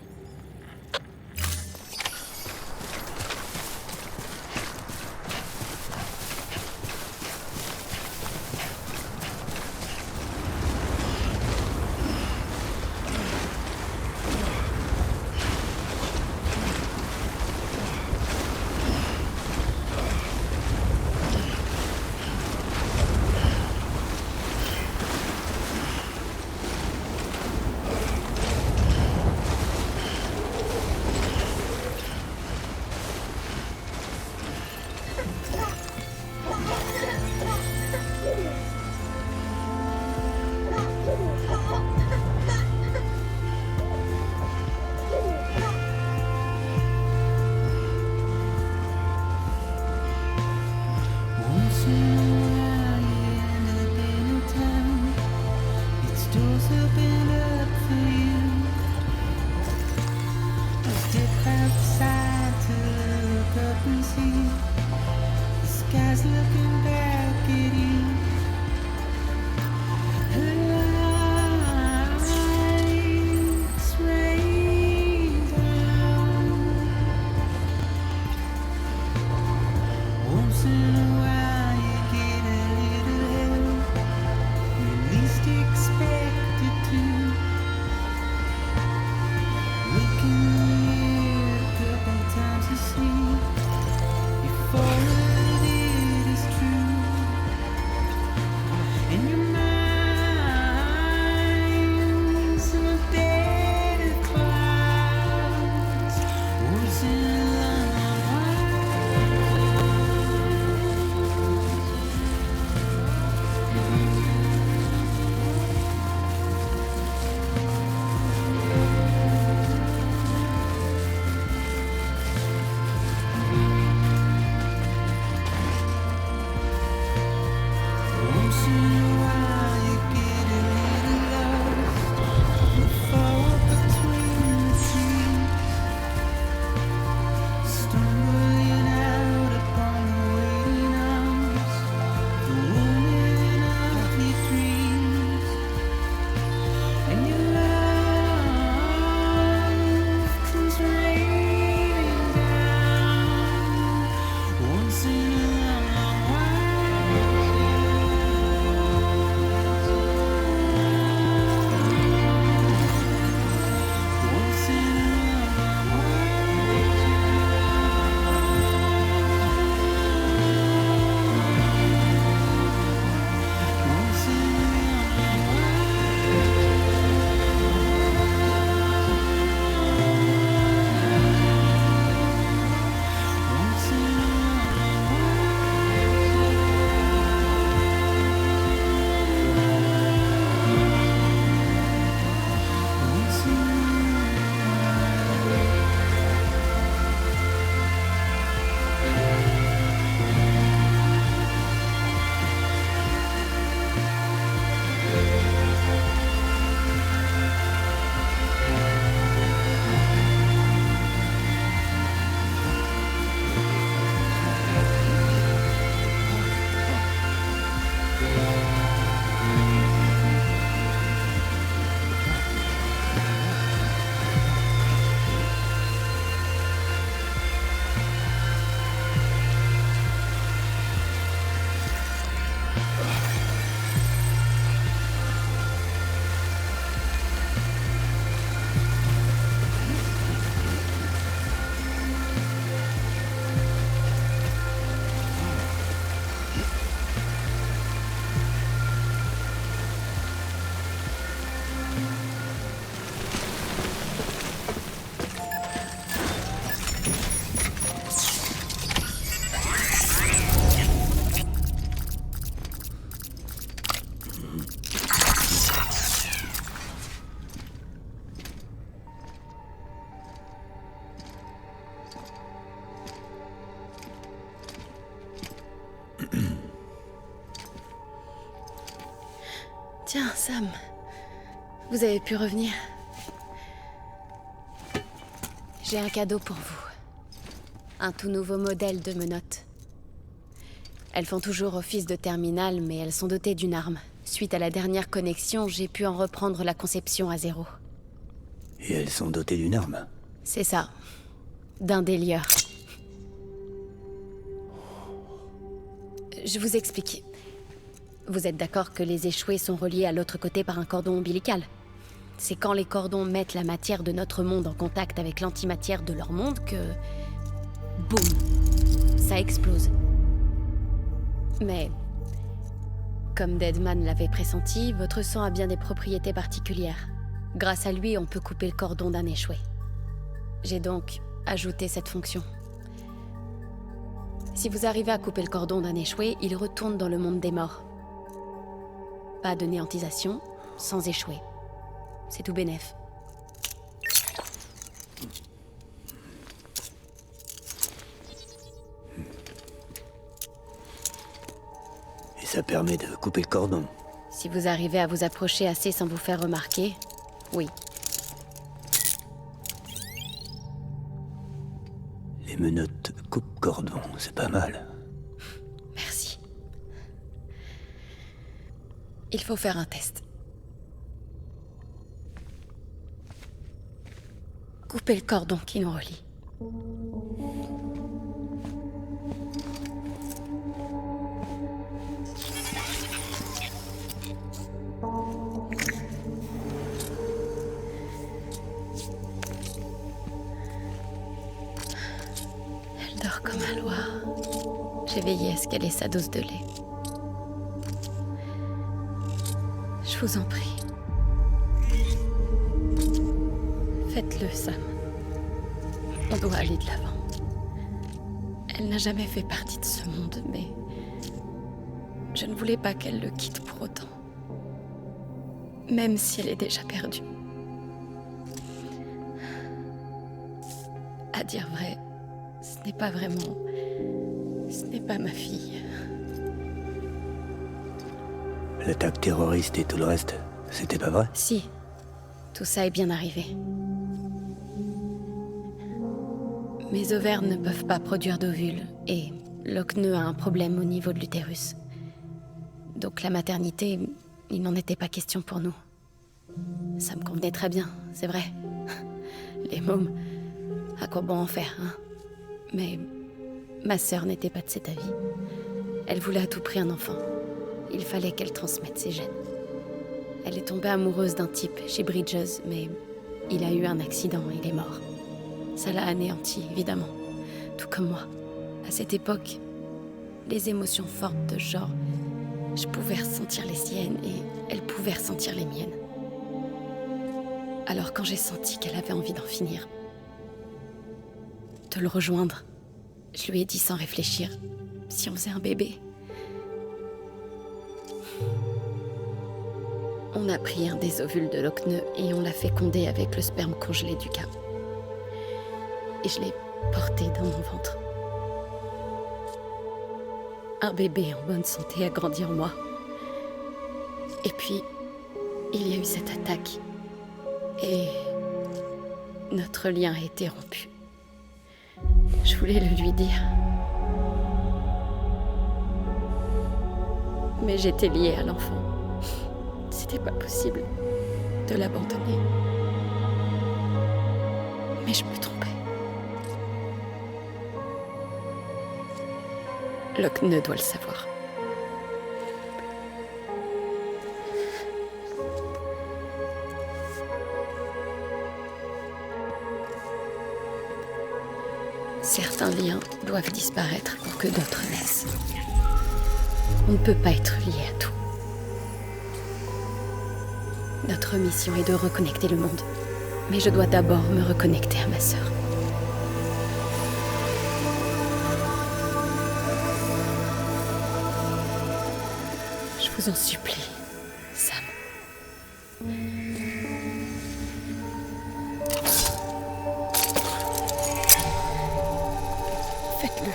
Tiens, Sam, vous avez pu revenir. J'ai un cadeau pour vous. Un tout nouveau modèle de menottes. Elles font toujours office de terminal, mais elles sont dotées d'une arme. Suite à la dernière connexion, j'ai pu en reprendre la conception à zéro. Et elles sont dotées d'une arme. C'est ça. D'un des lieurs. Je vous explique. Vous êtes d'accord que les échoués sont reliés à l'autre côté par un cordon ombilical? C'est quand les cordons mettent la matière de notre monde en contact avec l'antimatière de leur monde que... boum! Ça explose. Mais... comme Deadman l'avait pressenti, votre sang a bien des propriétés particulières. Grâce à lui, on peut couper le cordon d'un échoué. J'ai donc ajouté cette fonction. Si vous arrivez à couper le cordon d'un échoué, il retourne dans le monde des morts. Pas de néantisation, sans échouer. C'est tout bénef. Et ça permet de couper le cordon. Si vous arrivez à vous approcher assez sans vous faire remarquer, oui. Les menottes coupe-cordon, c'est pas mal. Merci. Il faut faire un test. Coupez le cordon qui nous relie. Elle dort comme un loir. J'ai veillé à ce qu'elle ait sa dose de lait. Je vous en prie. Faites-le, Sam. On doit aller de l'avant. Elle n'a jamais fait partie de ce monde, mais... je ne voulais pas qu'elle le quitte pour autant. Même si elle est déjà perdue. À dire vrai, ce n'est pas vraiment... ce n'est pas ma fille. L'attaque terroriste et tout le reste, c'était pas vrai? Si. Tout ça est bien arrivé. Mes ovaires ne peuvent pas produire d'ovules, et Lockne a un problème au niveau de l'utérus. Donc la maternité, il n'en était pas question pour nous. Ça me convenait très bien, c'est vrai. Les mômes, à quoi bon en faire, hein? Mais ma sœur n'était pas de cet avis. Elle voulait à tout prix un enfant. Il fallait qu'elle transmette ses gènes. Elle est tombée amoureuse d'un type chez Bridges, mais il a eu un accident et il est mort. Ça l'a anéanti, évidemment. Tout comme moi. À cette époque, les émotions fortes de ce genre, je pouvais ressentir les siennes et elle pouvait ressentir les miennes. Alors quand j'ai senti qu'elle avait envie d'en finir, de le rejoindre, je lui ai dit sans réfléchir, si on faisait un bébé. On a pris un des ovules de Lockne et on l'a fécondé avec le sperme congelé du gars. Et je l'ai porté dans mon ventre. Un bébé en bonne santé a grandi en moi. Et puis, il y a eu cette attaque. Et notre lien a été rompu. Je voulais le lui dire. Mais j'étais liée à l'enfant. C'était pas possible de l'abandonner. Mais je me trompais. Lockne doit le savoir. Certains liens doivent disparaître pour que d'autres naissent. On ne peut pas être lié à tout. Notre mission est de reconnecter le monde. Mais je dois d'abord me reconnecter à ma sœur. Je vous en supplie, Sam. Faites-le.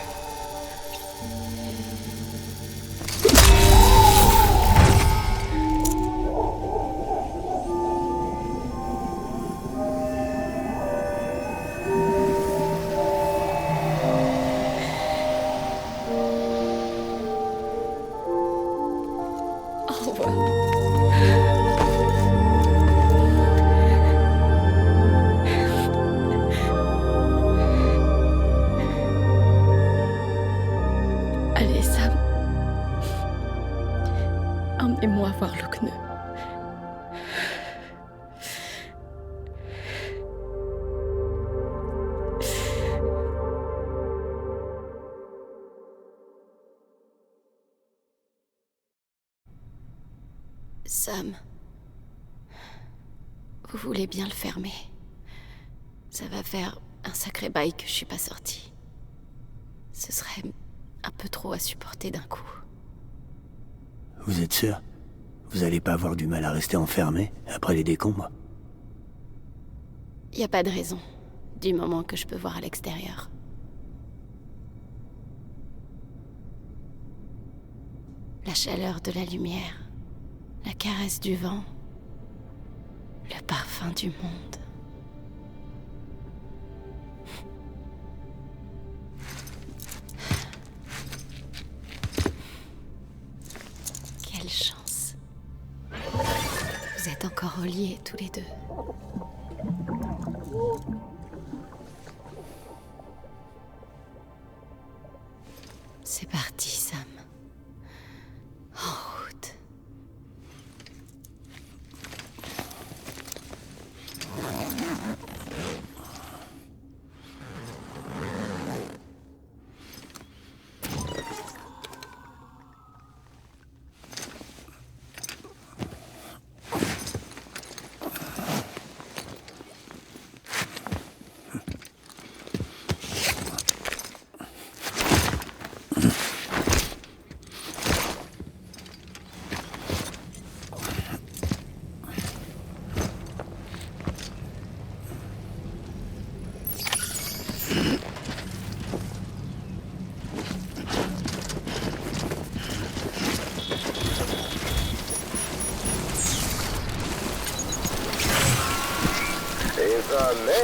Au revoir. Sam. Vous voulez bien le fermer. Ça va faire un sacré bail que je suis pas sortie. Ce serait un peu trop à supporter d'un coup. Vous êtes sûr? Vous allez pas avoir du mal à rester enfermé après les décombres? Y a pas de raison, du moment que je peux voir à l'extérieur. La chaleur de la lumière, la caresse du vent, le parfum du monde. Quelle chance. Vous êtes encore reliés tous les deux. C'est parti, Sam. En route.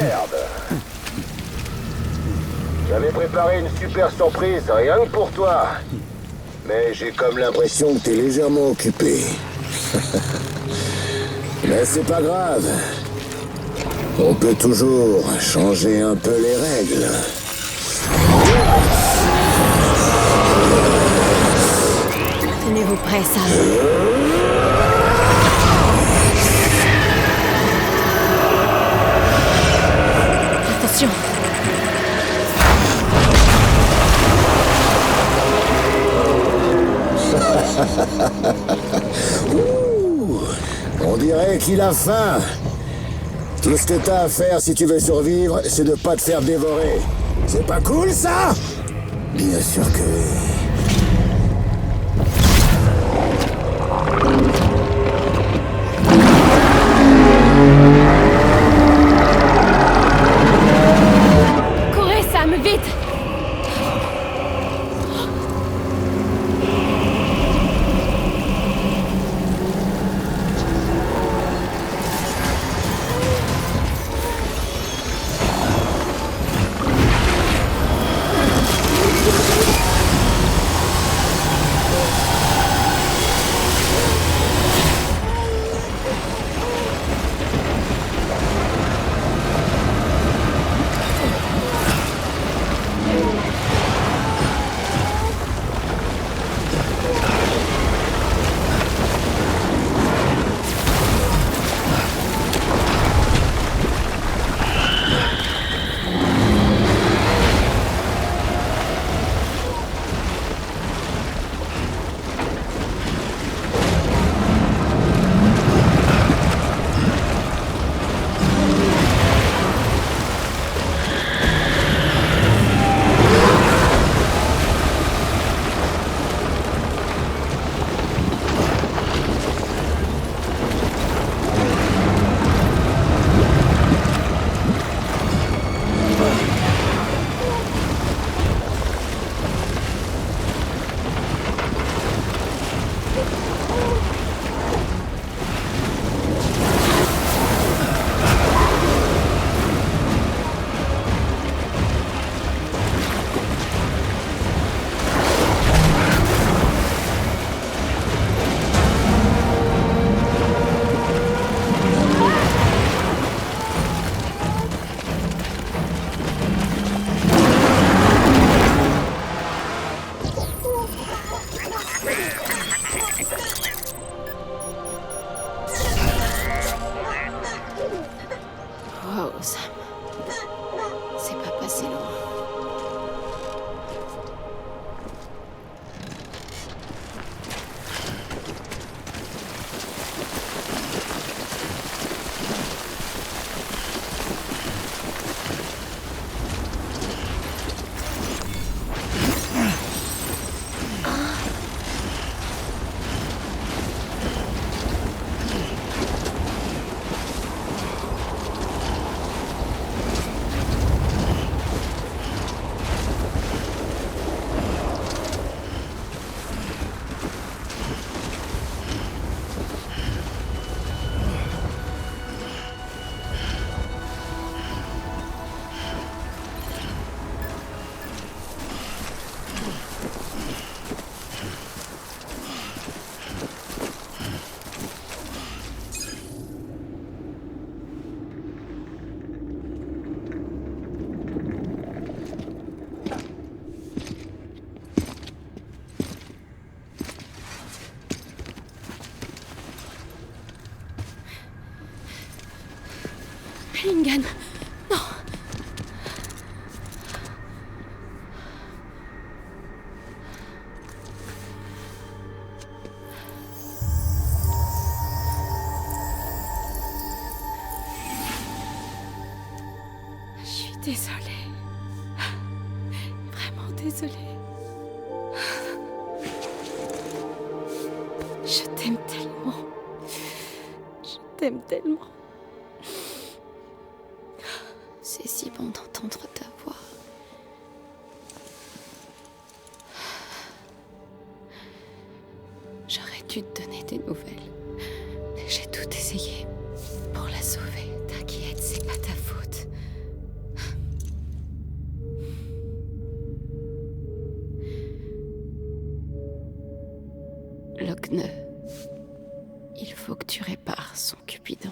Merde! J'avais préparé une super surprise, rien que pour toi. Mais j'ai comme l'impression que t'es légèrement occupé. Mais c'est pas grave. On peut toujours changer un peu les règles. Tenez-vous prêts, Sam. Attention. Ouh, on dirait qu'il a faim. Tout ce que t'as à faire si tu veux survivre, c'est de pas te faire dévorer. C'est pas cool, ça? Bien sûr que oui. Courez, Sam, vite! Mallingham, non. Je suis désolée. Vraiment désolée. Je t'aime tellement. Je t'aime tellement. C'est si bon d'entendre ta voix. J'aurais dû te donner des nouvelles. J'ai tout essayé pour la sauver. T'inquiète, c'est pas ta faute. Logne, il faut que tu répares son Cupidon.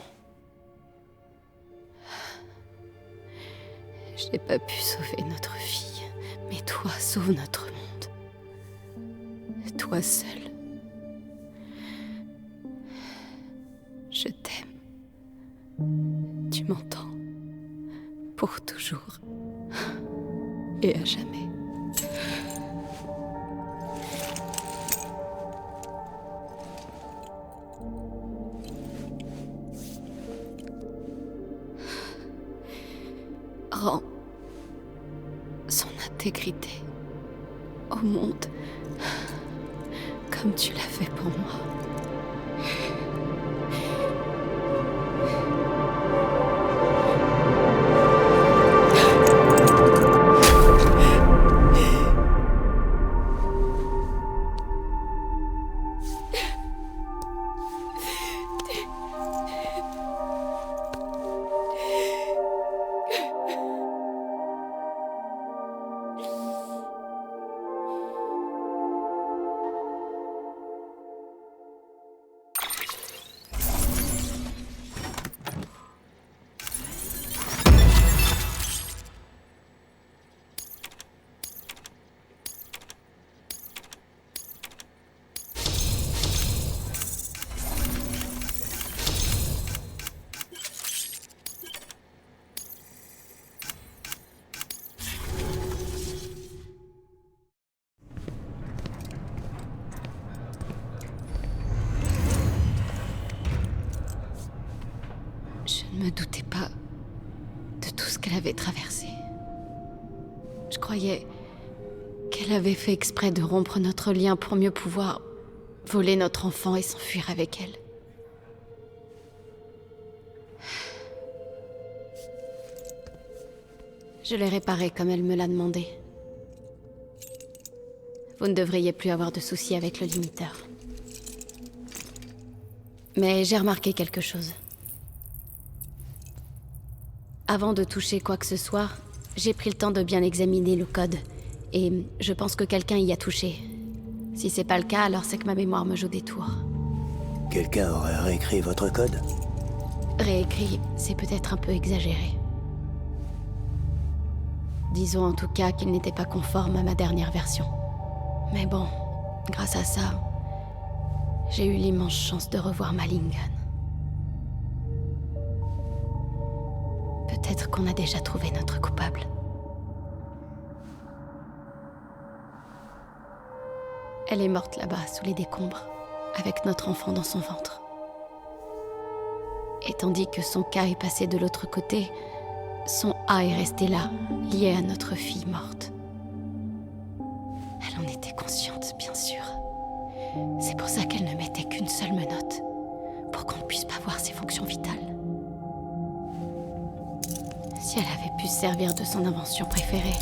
Je n'ai pas pu sauver notre fille, mais toi, sauve notre monde. Toi seul. Je t'aime. Tu m'entends? Pour toujours. Et à jamais. Rends son intégrité au monde comme tu l'as fait pour moi. Je ne me doutais pas de tout ce qu'elle avait traversé. Je croyais qu'elle avait fait exprès de rompre notre lien pour mieux pouvoir voler notre enfant et s'enfuir avec elle. Je l'ai réparée comme elle me l'a demandé. Vous ne devriez plus avoir de soucis avec le limiteur. Mais j'ai remarqué quelque chose. Avant de toucher quoi que ce soit, j'ai pris le temps de bien examiner le code. Et je pense que quelqu'un y a touché. Si c'est pas le cas, alors c'est que ma mémoire me joue des tours. Quelqu'un aurait réécrit votre code? Réécrit, c'est peut-être un peu exagéré. Disons en tout cas qu'il n'était pas conforme à ma dernière version. Mais bon, grâce à ça, j'ai eu l'immense chance de revoir Mallingham. Peut-être qu'on a déjà trouvé notre coupable. Elle est morte là-bas, sous les décombres, avec notre enfant dans son ventre. Et tandis que son cas est passé de l'autre côté, son A est resté là, lié à notre fille morte. Elle en était consciente, bien sûr. C'est pour ça qu'elle ne mettait qu'une seule menotte, pour qu'on ne puisse pas voir ses fonctions vitales. Si elle avait pu se servir de son invention préférée.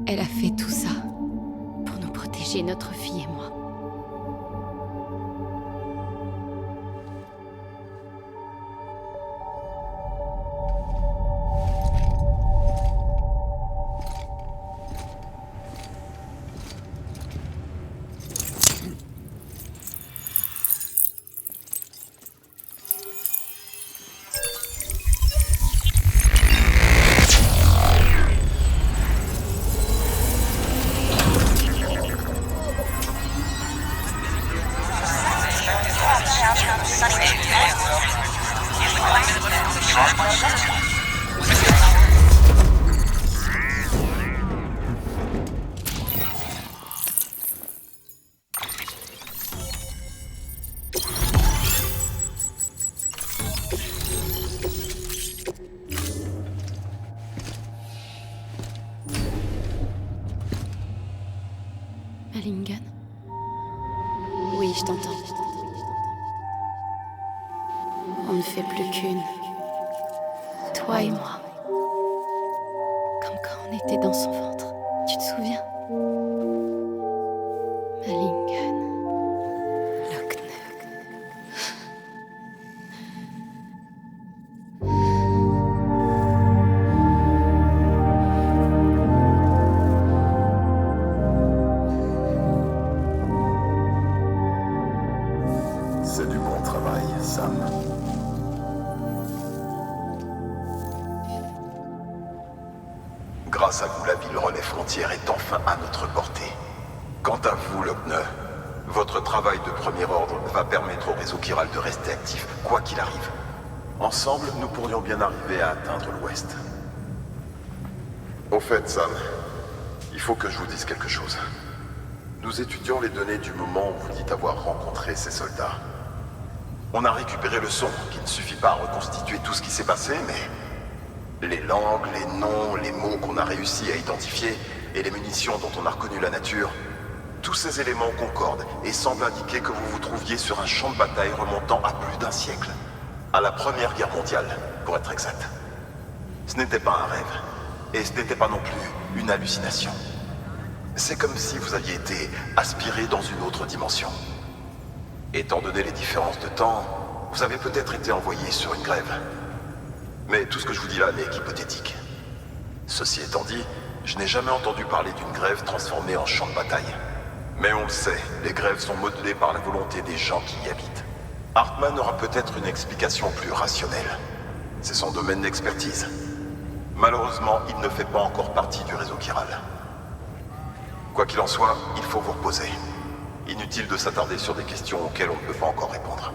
Elle a fait tout ça pour nous protéger, notre fille et moi. Malingen? Oui, je t'entends. On ne fait plus qu'une. Toi et moi. Comme quand on était dans son ventre. Tu te souviens? Malingen. Lochner. C'est du bon travail, Sam. Grâce à vous, la ville relais frontière est enfin à notre portée. Quant à vous, Lochner, votre travail de premier ordre va permettre au réseau chiral de rester actif, quoi qu'il arrive. Ensemble, nous pourrions bien arriver à atteindre l'Ouest. Au fait, Sam, il faut que je vous dise quelque chose. Nous étudions les données du moment où vous dites avoir rencontré ces soldats. On a récupéré le son, qui ne suffit pas à reconstituer tout ce qui s'est passé, mais les langues, les noms, les mots qu'on a réussi à identifier et les munitions dont on a reconnu la nature, tous ces éléments concordent et semblent indiquer que vous vous trouviez sur un champ de bataille remontant à plus d'un siècle, à la Première Guerre mondiale, pour être exact. Ce n'était pas un rêve, et ce n'était pas non plus une hallucination. C'est comme si vous aviez été aspiré dans une autre dimension. Étant donné les différences de temps, vous avez peut-être été envoyé sur une grève. Mais tout ce que je vous dis là n'est qu'hypothétique. Ceci étant dit, je n'ai jamais entendu parler d'une grève transformée en champ de bataille. Mais on le sait, les grèves sont modelées par la volonté des gens qui y habitent. Hartman aura peut-être une explication plus rationnelle. C'est son domaine d'expertise. Malheureusement, il ne fait pas encore partie du réseau chiral. Quoi qu'il en soit, il faut vous reposer. Inutile de s'attarder sur des questions auxquelles on ne peut pas encore répondre.